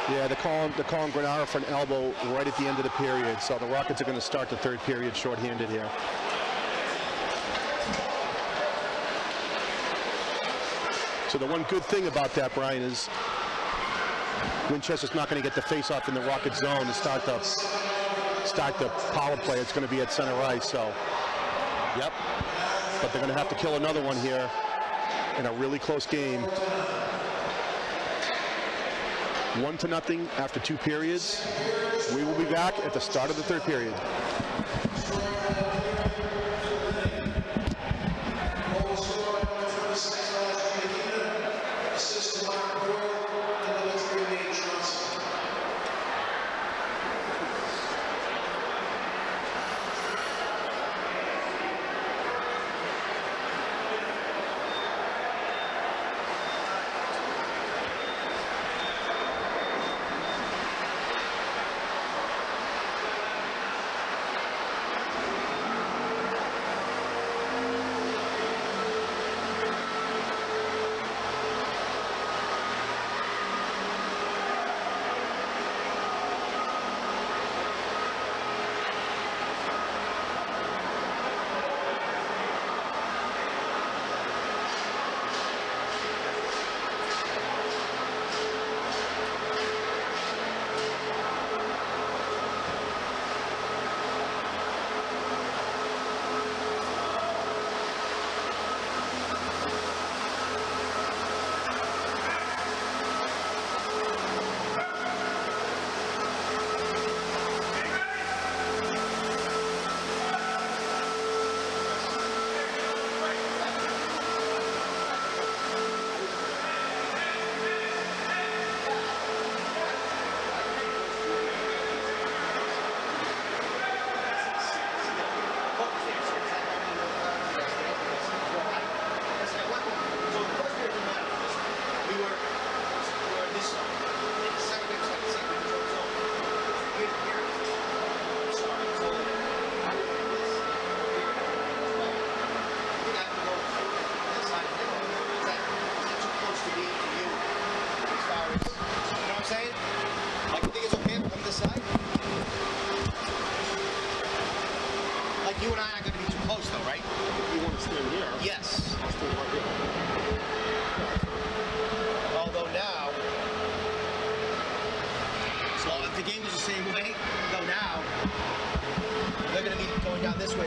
yeah, they're calling Granara for an elbow right at the end of the period. So the Rockets are going to start the third period shorthanded here. So the one good thing about that, Brian, is Winchester's not going to get the face-off in the Rocket zone to start the power play. It's going to be at center ice. So, yep. But they're going to have to kill another one here in a really close game. 1-0 after 2 periods. We will be back at the start of the third period.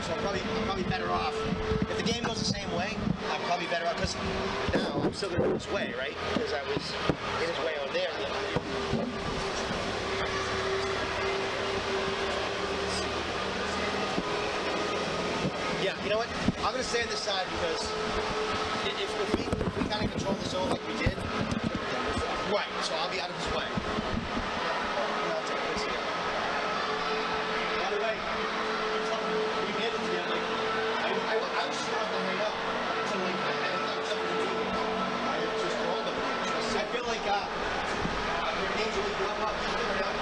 so I'm probably better off. If the game goes the same way, I'm probably better off, because now I'm still going to go his way, right? Because I was in his way over there the other day. Yeah, you know what? I'm going to stay on this side because if we kind of control the zone like we did, right, so I'll be out of his way. I'll take this here. By the way, we did it together. I was just about to hang up until like, I had something to do. I just called him. I feel like your angel will go up. She's coming out.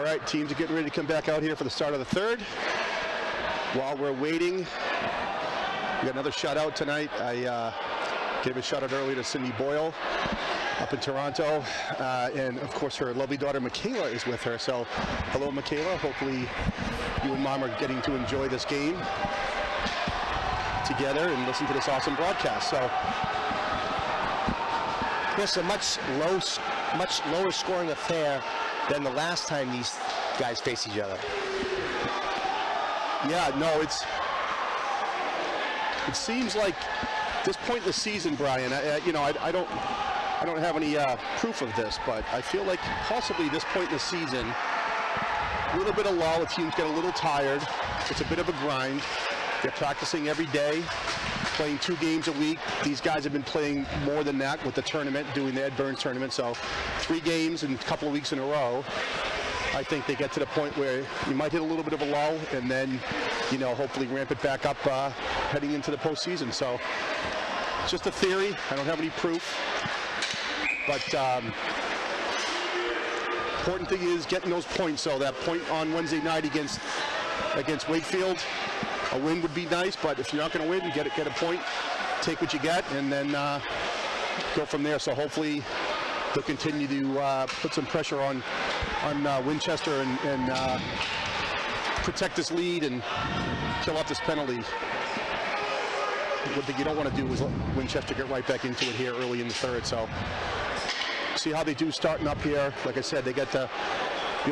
right, teams are getting ready to come back out here for the start of the third. While we're waiting, we got another shutout tonight. I gave a shout out earlier to Cindy Boyle up in Toronto, and of course her lovely daughter Michaela is with her. So hello Michaela, hopefully you and Mom are getting to enjoy this game together and listen to this awesome broadcast. So Chris, a much lower scoring affair than the last time these guys faced each other. yeah, no, it seems like this point in the season, Brian, I don't have any proof of this, but I feel like possibly this point in the season, a little bit of lull, the teams get a little tired. It's a bit of a grind. They're practicing every day, playing 2 games a week. These guys have been playing more than that with the tournament, doing the Ed Burns tournament. So 3 games in a couple of weeks in a row. I think they get to the point where you might hit a little bit of a lull and then, hopefully ramp it back up heading into the postseason. So it's just a theory. I don't have any proof. But important thing is getting those points. So that point on Wednesday night against Wakefield, a win would be nice, but if you're not going to win, get a point, take what you get, and then go from there. So hopefully they'll continue to put some pressure on Winchester and protect this lead and kill off this penalty. One thing you don't want to do is let Winchester get right back into it here early in the third. So see how they do starting up here. Like I said, they get the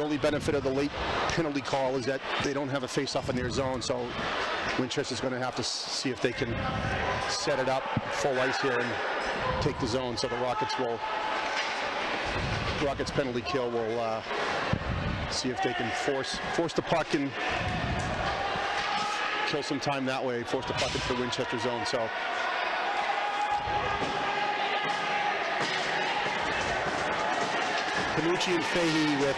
only benefit of the late penalty call is that they don't have a face-off in their zone, so Winchester's going to have to see if they can set it up full ice here and take the zone. So the Rockets penalty kill will see if they can force the puck and kill some time that way, force the puck into the Winchester zone. So Panucci and Fahey with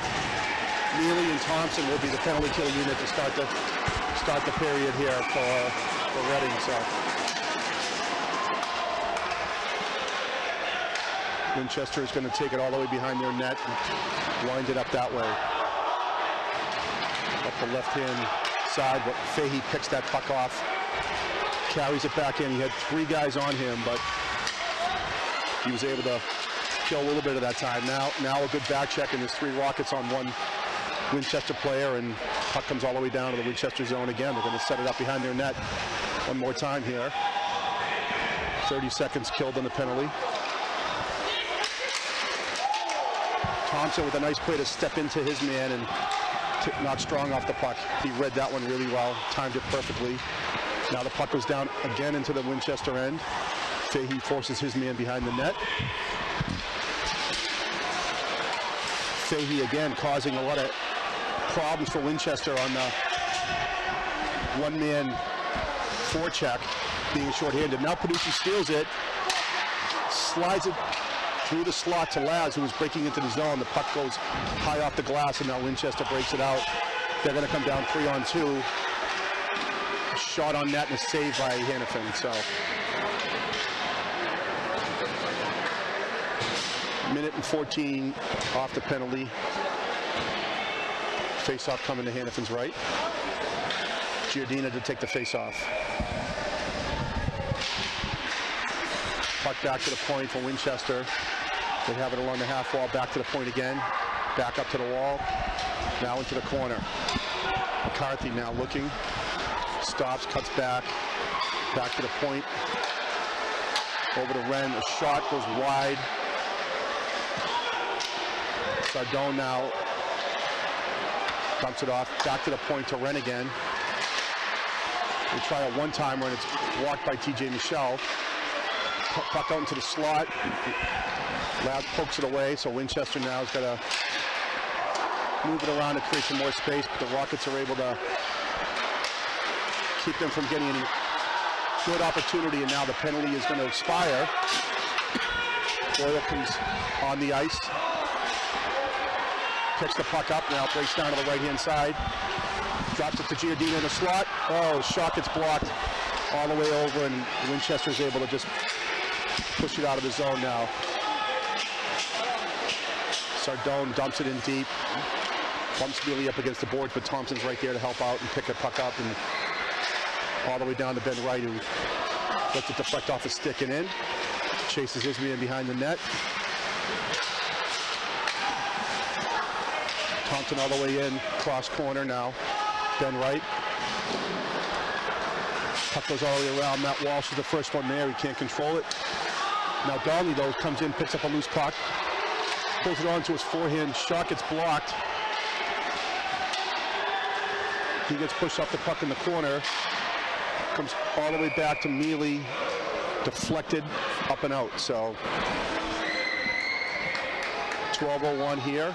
Neely and Thompson will be the penalty kill unit to start the period here for Reading. So Winchester is going to take it all the way behind their net and wind it up that way. Up the left-hand side, but Fahey picks that puck off, carries it back in. He had 3 guys on him, but he was able to kill a little bit of that time. Now a good back check, and there's 3 Rockets on 1 Winchester player, and puck comes all the way down to the Winchester zone again. They're going to set it up behind their net one more time here. 30 seconds killed on the penalty. Thompson with a nice play to step into his man and not strong off the puck. He read that one really well, timed it perfectly. Now the puck goes down again into the Winchester end. Fahey forces his man behind the net. Fahey again causing a lot of problems for Winchester on the one-man forecheck, being shorthanded. Now Panucci steals it, slides it through the slot to Laz, who was breaking into the zone. The puck goes high off the glass, and now Winchester breaks it out. They're going to come down 3-on-2. Shot on net and a save by Hannafin. So, minute and 14 off the penalty. Face-off coming to Hannafin's right. Giardina to take the face-off. Puck back to the point for Winchester. They have it along the half wall, back to the point again. Back up to the wall. Now into the corner. McCarthy now looking. Stops, cuts back. Back to the point. Over to Wren. A shot goes wide. Sardone now dumps it off. Back to the point to Wren again. They try a one-timer, and it's blocked by TJ Michel. Puck out into the slot. Loud pokes it away, so Winchester now has got to move it around to create some more space, but the Rockets are able to keep them from getting any good opportunity, and now the penalty is going to expire. Boyle comes on the ice. Picks the puck up, now breaks down to the right-hand side. Drops it to Giardina in the slot. Oh, shot gets blocked all the way over, and Winchester's able to just push it out of the zone now. Sardone dumps it in deep. Bumps Mealy up against the boards, but Thompson's right there to help out and pick the puck up, and all the way down to Ben Wright, who lets it deflect off his stick and in. Chases his man behind the net. Thompson all the way in, cross corner now. Ben Wright. Puck goes all the way around. Matt Walsh is the first one there. He can't control it. Now Donnelly, though, comes in, picks up a loose puck, pulls it onto his forehand. Shot gets blocked. He gets pushed off the puck in the corner. Comes all the way back to Mealy. Deflected up and out. So 12:01 here.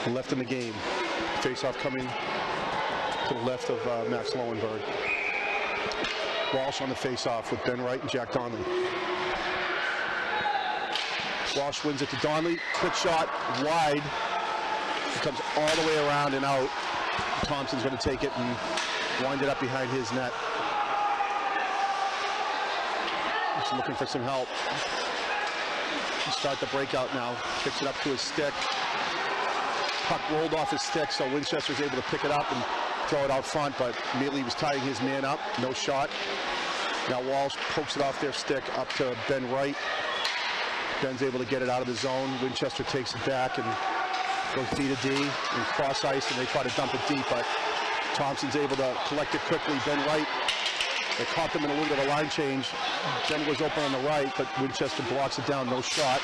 Left in the game. Face-off coming to the left of Max Lowenberg. Walsh on the face-off with Ben Wright and Jack Donnelly. Walsh wins it to Donnelly. Quick shot, wide. It comes all the way around and out. Thompson's going to take it and wind it up behind his net. He's looking for some help. He'll start the breakout now. Kicks it up to his stick. Puck rolled off his stick, so Winchester's able to pick it up and throw it out front, but Mealy was tying his man up. No shot. Now Walsh pokes it off their stick up to Ben Wright. Ben's able to get it out of the zone. Winchester takes it back and goes D to D and cross ice, and they try to dump it deep, but Thompson's able to collect it quickly. Ben Wright, they caught them in a little bit of a line change. Ben was open on the right, but Winchester blocks it down. No shot.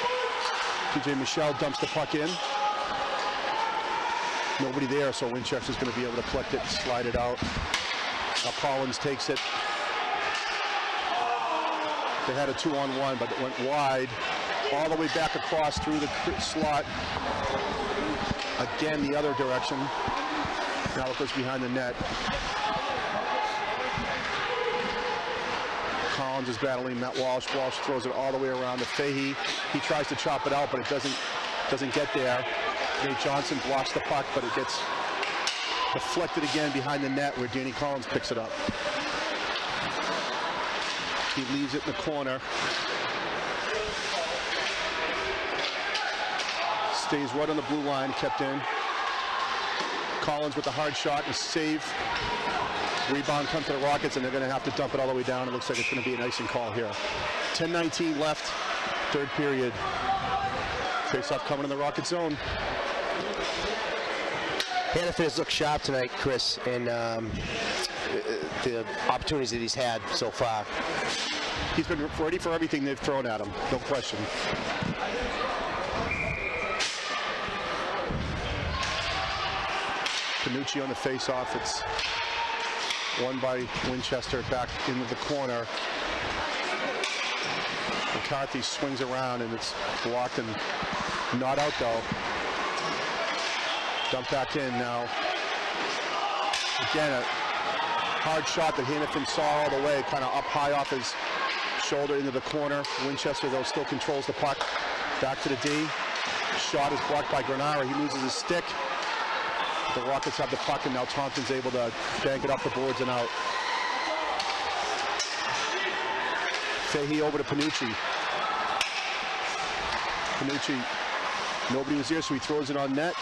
TJ Michelle dumps the puck in. Nobody there, so Winchester's going to be able to collect it and slide it out. Now Collins takes it. They had a 2-on-1, but it went wide. All the way back across through the slot. Again, the other direction. Now it goes behind the net. Collins is battling Matt Walsh. Walsh throws it all the way around to Fahey. He tries to chop it out, but it doesn't get there. Nate Johnson blocks the puck, but it gets deflected again behind the net where Danny Collins picks it up. He leaves it in the corner. Stays right on the blue line, kept in. Collins with a hard shot and a save. Rebound comes to the Rockets, and they're going to have to dump it all the way down. It looks like it's going to be an icing call here. 10:19 left, third period. Face-off coming in the Rocket zone. Hannafin has looked sharp tonight, Chris, and the opportunities that he's had so far. He's been ready for everything they've thrown at him, no question. Panucci on the face-off. It's won by Winchester back into the corner. McCarthy swings around and it's blocked and not out though. Dump back in now. Again, a hard shot that Hannafin saw all the way, kind of up high off his shoulder into the corner. Winchester though still controls the puck. Back to the D. Shot is blocked by Granara. He loses his stick. The Rockets have the puck, and now Thompson's able to bank it up the boards and out. Fahey over to Panucci. Panucci, nobody was there, so he throws it on net.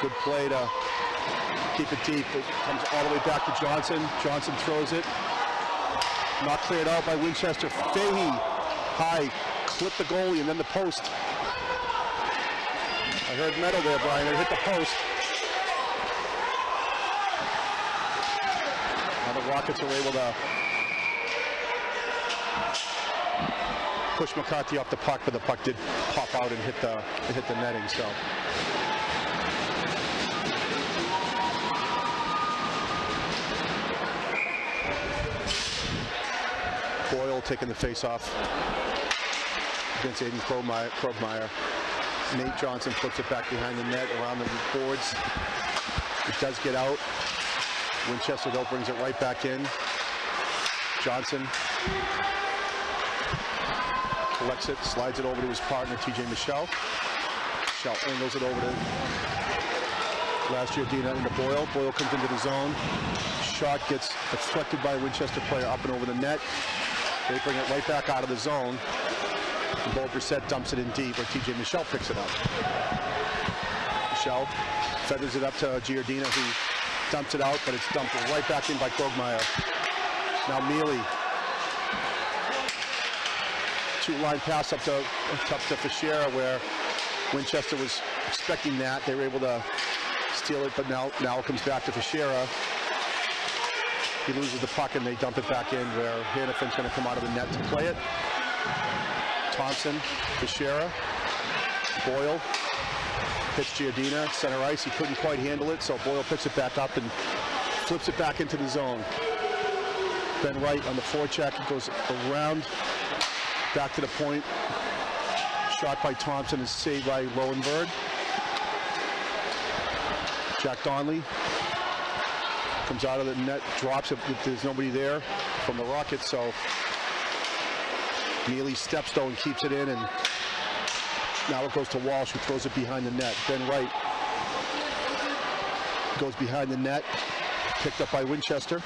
Good play to keep it deep. It comes all the way back to Johnson. Johnson throws it. Not cleared out by Winchester. Fahey, high, clipped the goalie, and then the post. I heard metal there, Brian. It hit the post. Now the Rockets are able to push McCarthy off the puck, but the puck did pop out and hit the netting. So Boyle taking the face-off against Aiden Krogmeyer. Nate Johnson flips it back behind the net around the boards. It does get out. Winchester though brings it right back in. Johnson collects it, slides it over to his partner, TJ Michelle. Michelle angles it over to last year Dina into Boyle. Boyle comes into the zone. Shot gets deflected by a Winchester player up and over the net. They bring it right back out of the zone. And Bo Brissett dumps it in deep where TJ Michelle picks it up. Michelle feathers it up to Giardina, who dumps it out, but it's dumped right back in by Krogmeyer. Now Mealy. Two-line pass up to Fischera, where Winchester was expecting that. They were able to steal it, but now it comes back to Fischera. He loses the puck and they dump it back in, where Hannafin's going to come out of the net to play it. Thompson, Fischera, Boyle, hits Giardina, center ice. He couldn't quite handle it, so Boyle picks it back up and flips it back into the zone. Ben Wright on the forecheck. It goes around, back to the point. Shot by Thompson is saved by Lowenberg. Jack Donnelly comes out of the net, drops it. There's nobody there from the Rockets, so Mealy steps though and keeps it in, and now it goes to Walsh, who throws it behind the net. Ben Wright goes behind the net, picked up by Winchester.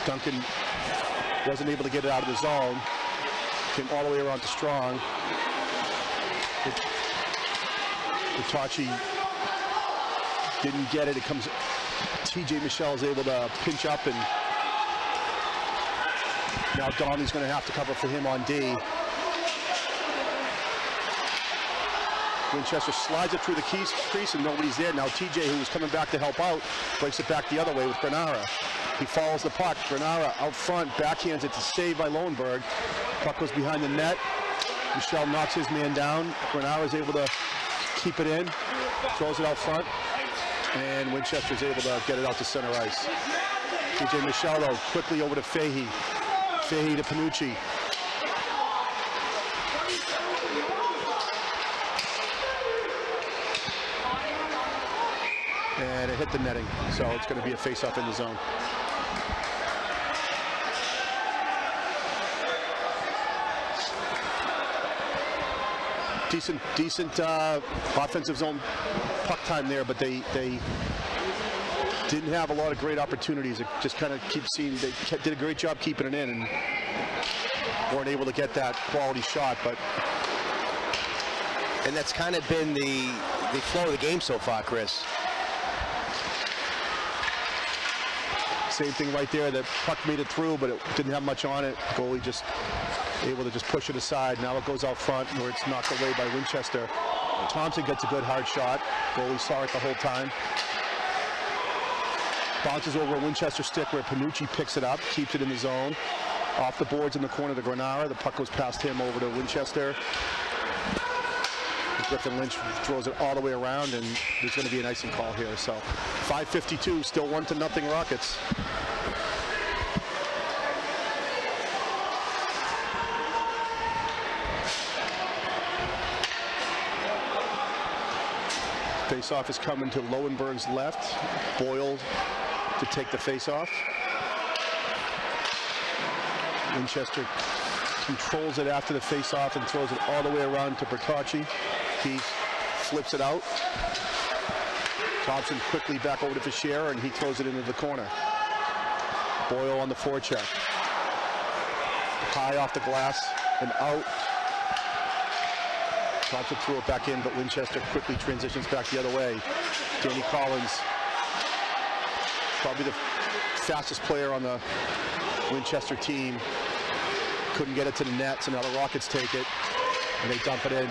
Duncan wasn't able to get it out of the zone. Came all the way around to Strong. Bertocci didn't get it. It comes. TJ Michelle is able to pinch up, and now Donnie's going to have to cover for him on D. Winchester slides it through the crease and nobody's there. Now TJ, who was coming back to help out, breaks it back the other way with Granara. He follows the puck. Granara out front, backhands it to save by Lowenberg. Puck goes behind the net. Michelle knocks his man down. Granara is able to keep it in, throws it out front, and Winchester's able to get it out to center ice. TJ Michelle, though, quickly over to Fahey. Fahey to Panucci. And it hit the netting, so it's going to be a face-off in the zone. Decent offensive zone puck time there, but they didn't have a lot of great opportunities. It just kind of keeps seeing they did a great job keeping it in and weren't able to get that quality shot. And that's kind of been the flow of the game so far, Chris. Same thing right there. The puck made it through, but it didn't have much on it. Goalie just able to just push it aside. Now it goes out front where it's knocked away by Winchester. Thompson gets a good hard shot. Goalie saw it the whole time. Bounces over a Winchester stick where Panucci picks it up, keeps it in the zone. Off the boards in the corner to Granara. The puck goes past him over to Winchester. Griffin Lynch throws it all the way around, and there's going to be an icing call here. So 5:52, still 1-0 Rockets. Face-off is coming to Lowenberg's left. Boyle to take the face-off. Winchester controls it after the face-off and throws it all the way around to Bertocci. He flips it out. Thompson quickly back over to Fischera, and he throws it into the corner. Boyle on the forecheck. High off the glass and out. Thompson threw it back in, but Winchester quickly transitions back the other way. Danny Collins, probably the fastest player on the Winchester team, couldn't get it to the net, so now the Rockets take it, and they dump it in.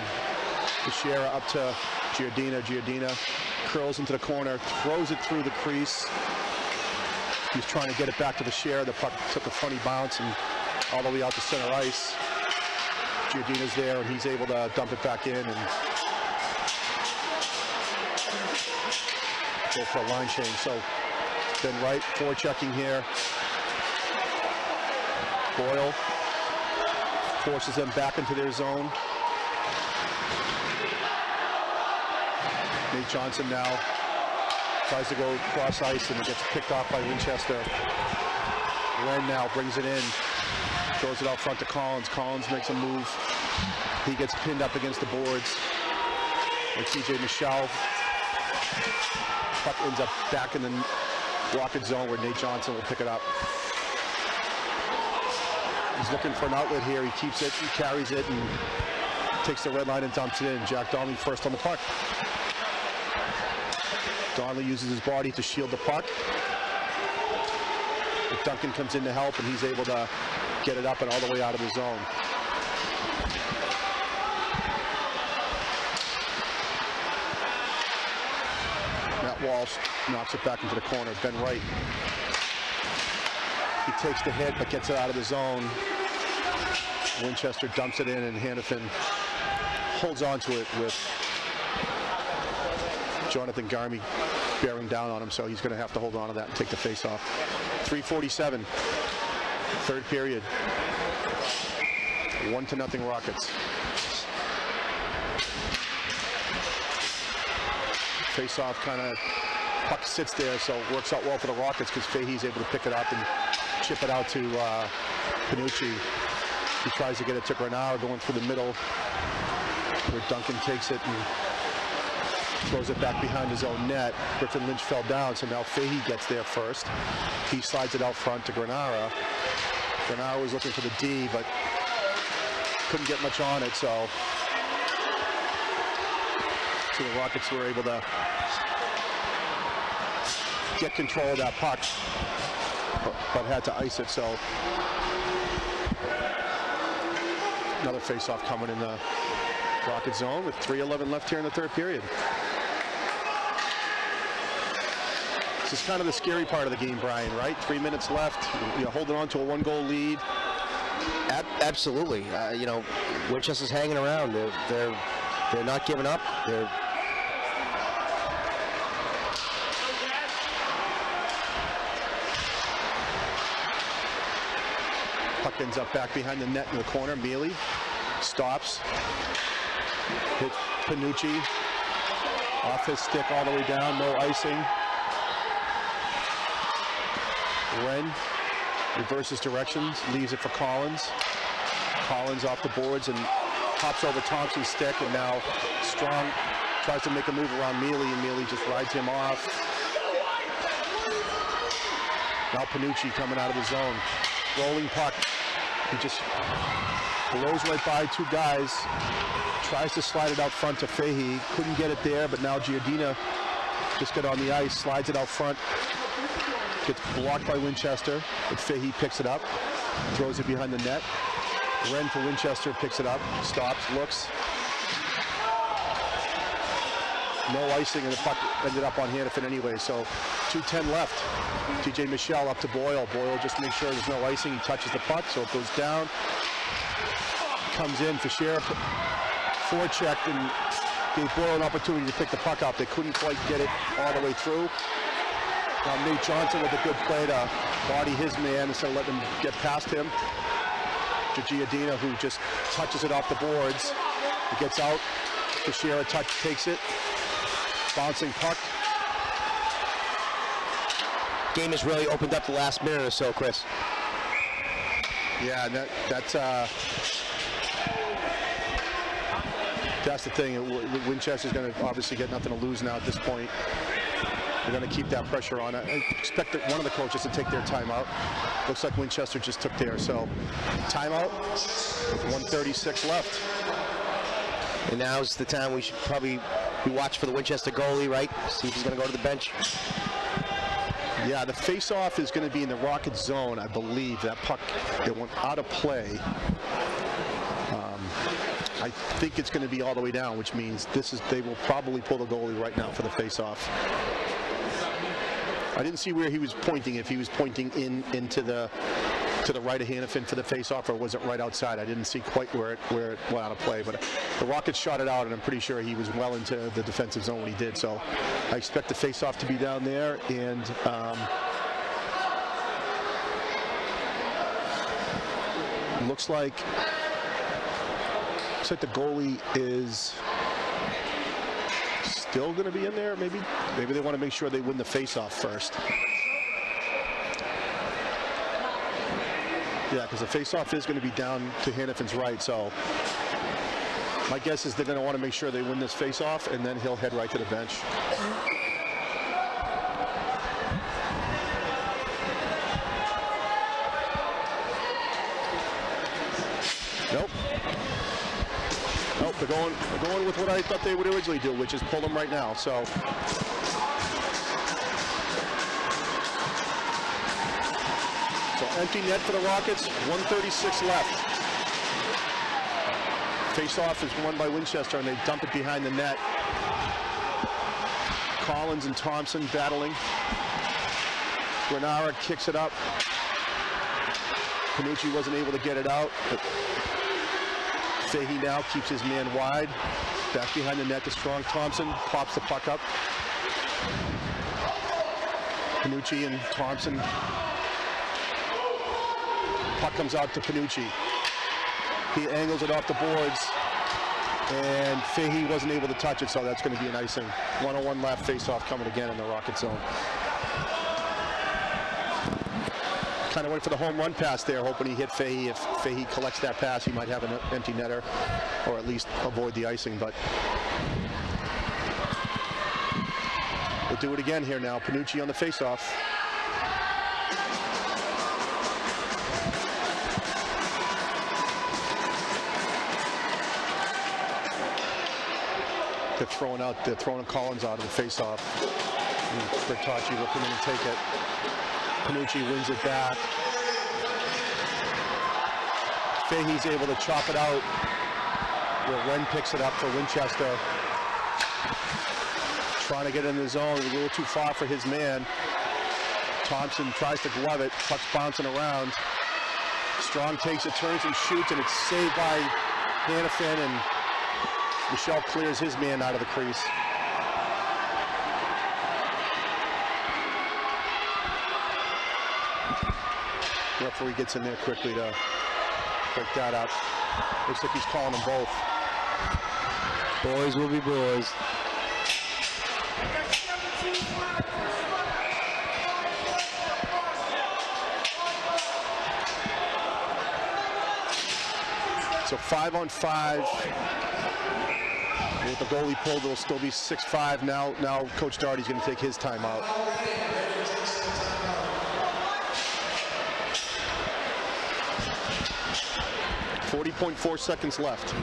Fischera up to Giardina. Giardina curls into the corner, throws it through the crease. He's trying to get it back to Fischera. The puck took a funny bounce and all the way out to center ice. Giardina's there, and he's able to dump it back in and go for a line change. So Ben Wright forechecking here. Boyle forces them back into their zone. Nate Johnson now tries to go cross ice, and it gets picked off by Winchester. Len now brings it in, throws it out front to Collins. Collins makes a move. He gets pinned up against the boards. And TJ Michelle. Puck ends up back in the Rocket zone where Nate Johnson will pick it up. He's looking for an outlet here. He keeps it, he carries it, and takes the red line and dumps it in. Jack Donnelly first on the puck. Donnelly uses his body to shield the puck. But Duncan comes in to help, and he's able to get it up and all the way out of the zone. Matt Walsh knocks it back into the corner. Ben Wright. He takes the hit, but gets it out of the zone. Winchester dumps it in, and Hannafin holds on to it with Jonathan Garmy bearing down on him, so he's going to have to hold on to that and take the face off. 3:47, third period. 1-0 Rockets. Face off kind of, puck sits there, so it works out well for the Rockets because Fahey's able to pick it up and chip it out to Panucci. He tries to get it to Granara going through the middle, where Duncan takes it and throws it back behind his own net. Griffin Lynch fell down, so now Fahey gets there first. He slides it out front to Granara. Granara was looking for the D, but couldn't get much on it, so the Rockets were able to get control of that puck, but had to ice it, so another face-off coming in the Rocket zone with 3:11 left here in the third period. This is kind of the scary part of the game, Brian, right? 3 minutes left, you know, holding on to a one-goal lead. Absolutely. You know, Winchester's hanging around. They're not giving up. Puck ends up back behind the net in the corner. Mealy stops. Hits Panucci. Off his stick all the way down. No icing. Wren reverses directions. Leaves it for Collins. Collins off the boards and hops over Thompson's stick. And now Strong tries to make a move around Mealy, and Mealy just rides him off. Now Panucci coming out of the zone. Rolling puck. He just blows right by two guys. Tries to slide it out front to Fahey. Couldn't get it there, but now Giordina just got on the ice, slides it out front. Gets blocked by Winchester, but Fahey picks it up, throws it behind the net. Wren for Winchester picks it up, stops, looks. No icing, and the puck ended up on Hannafin anyway, so 2:10 left. TJ Michelle up to Boyle. Boyle just makes sure there's no icing. He touches the puck, so it goes down. Comes in for Sheriff. Forechecked and gave Boyle an opportunity to pick the puck up. They couldn't quite get it all the way through. Nate Johnson with a good play to body his man instead of letting him get past him. Giordina, who just touches it off the boards. It gets out. Teixeira takes it. Bouncing puck. Game has really opened up the last minute or so, Chris. Yeah, that's the thing. Winchester's going to obviously get nothing to lose now at this point. They're going to keep that pressure on. I expect one of the coaches to take their timeout. Looks like Winchester just took theirs. So timeout, 1:36 left. And now's the time we should probably be watching for the Winchester goalie, right? See if he's going to go to the bench. Yeah, the face-off is going to be in the Rocket zone, I believe. That puck, it went out of play. I think it's going to be all the way down, which means they will probably pull the goalie right now for the face-off. I didn't see where he was pointing, if he was pointing into the right of Hannafin for the face-off, or was it right outside? I didn't see quite where it went out of play, but the Rockets shot it out, and I'm pretty sure he was well into the defensive zone when he did. So I expect the face-off to be down there, and looks like the goalie is still going to be in there. Maybe they want to make sure they win the face-off first. Yeah, because the face-off is going to be down to Hannafin's right, so my guess is they're going to want to make sure they win this face-off, and then he'll head right to the bench. Nope. Nope, they're going with what I thought they would originally do, which is pull them right now. So empty net for the Rockets, 1:36 left. Face-off is won by Winchester, and they dump it behind the net. Collins and Thompson battling. Granara kicks it up. Panucci wasn't able to get it out, but Fahey now keeps his man wide. Back behind the net to Strong. Thompson pops the puck up. Panucci and Thompson. Puck comes out to Panucci. He angles it off the boards, and Fahey wasn't able to touch it, so that's going to be an icing. 1:01 left, face-off coming again in the Rocket zone. Kind of went for the home run pass there, hoping he hit Fahey. If Fahey collects that pass, he might have an empty netter, or at least avoid the icing, but we'll do it again here now. Panucci on the face-off. They're throwing Collins out of the face-off. Bertocci will come in and take it. Panucci wins it back. Fahey's able to chop it out. Wren picks it up for Winchester. Trying to get in the zone, a little too far for his man. Thompson tries to glove it, puck's bouncing around. Strong takes it, turns and shoots, and it's saved by Hannafin, and Michelle clears his man out of the crease. The referee gets in there quickly to break that up. Looks like he's calling them both. Boys will be boys. So 5-on-5. With the goalie pulled, it'll still be 6-5. Now Coach Doherty's going to take his timeout. .4 seconds left.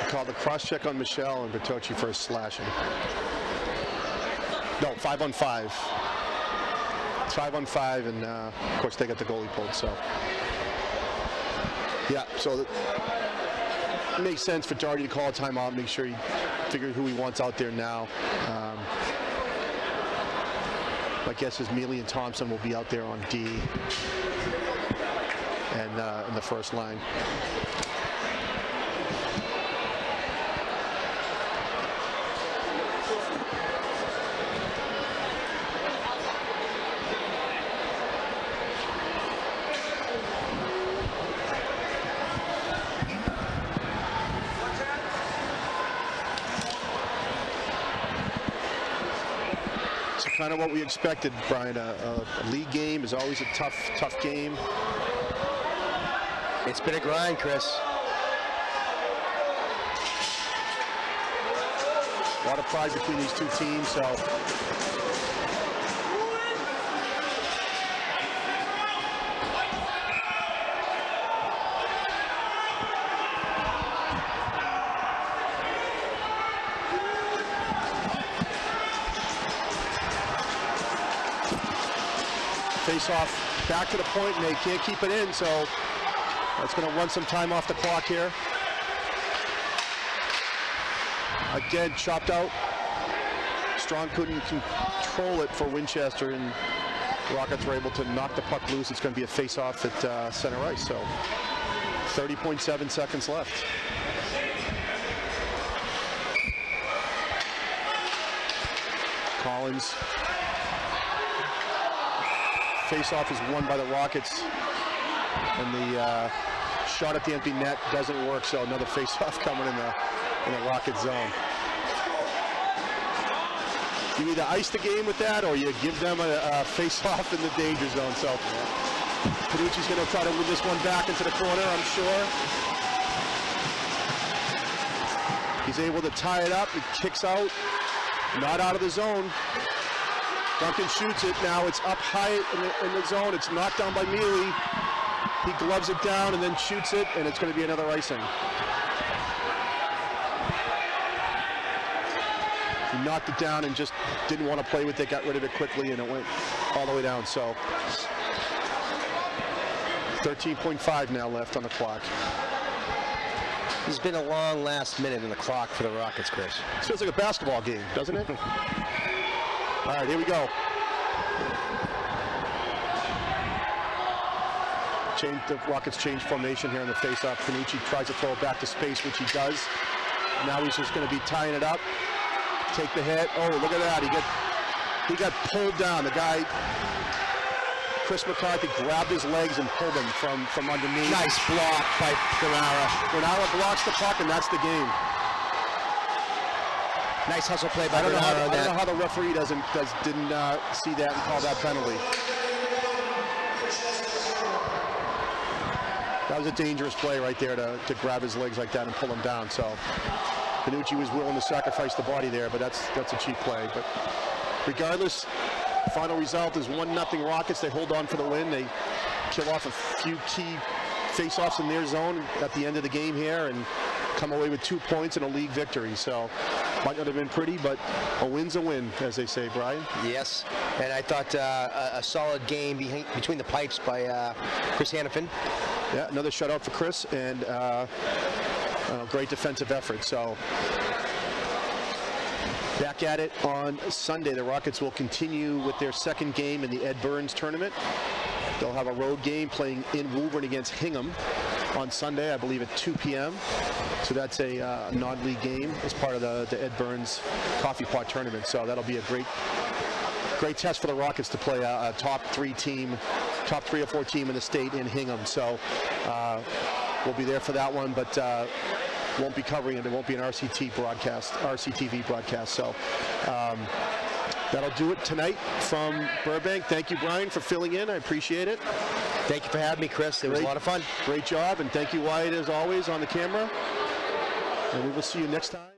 Called the cross-check on Michelle and Bertocci for a slashing. No, 5-on-5. It's 5-on-5, and of course they got the goalie pulled, so. Yeah, so it makes sense for Doherty to call a timeout, make sure he figures who he wants out there now. My guess is Mealy and Thompson will be out there on D and in the first line. Kind of what we expected, Brian. A league game is always a tough game. It's been a grind, Chris. A lot of pride between these two teams, so. Face-off back to the point, and they can't keep it in, so that's going to run some time off the clock here. Again, chopped out. Strong couldn't control it for Winchester, and the Rockets were able to knock the puck loose. It's going to be a face-off at center ice, so 30.7 seconds left. Collins. Face-off is won by the Rockets, and the shot at the empty net doesn't work, so another face-off coming in the Rocket zone. you either ice the game with that or you give them a face-off in the danger zone. So Panucci's going to try to win this one back into the corner, I'm sure. He's able to tie it up. It kicks out, not out of the zone. Duncan shoots it. Now it's up high in the zone. It's knocked down by Mealy. He gloves it down and then shoots it, and it's going to be another icing. He knocked it down and just didn't want to play with it, got rid of it quickly, and it went all the way down. So 13.5 now left on the clock. It's been a long last minute in the clock for the Rockets, Chris. This feels like a basketball game, doesn't it? All right, here we go. The Rockets change formation here in the face-off. Panucci tries to throw it back to space, which he does. Now he's just going to be tying it up. Take the hit. Oh, look at that. He got pulled down. The guy, Chris McCarthy, grabbed his legs and pulled him from underneath. Nice block by Granara. Granara blocks the puck, and that's the game. Nice hustle play by Granara. I don't know how the referee didn't see that and call that penalty. That was a dangerous play right there to grab his legs like that and pull him down. So Panucci was willing to sacrifice the body there, but that's a cheap play. But regardless, final result is 1-0 Rockets. They hold on for the win. They kill off a few key face-offs in their zone at the end of the game here and come away with 2 points and a league victory. So might not have been pretty, but a win's a win, as they say, Brian. Yes, and I thought a solid game between the pipes by Chris Hannafin. Yeah, another shutout for Chris, and great defensive effort. So back at it on Sunday. The Rockets will continue with their second game in the Ed Burns tournament. They'll have a road game playing in Woburn against Hingham on Sunday, I believe at 2 p.m. So that's a non-league game as part of the Ed Burns Coffee Pot tournament. So that'll be a great test for the Rockets to play a top 3 or 4 team in the state in Hingham. So we'll be there for that one, but won't be covering it. It won't be an RCTV broadcast. So that'll do it tonight from Burbank. Thank you, Brian, for filling in. I appreciate it. Thank you for having me, Chris. It was a lot of fun. Great job, and thank you, Wyatt, as always, on the camera. And we will see you next time.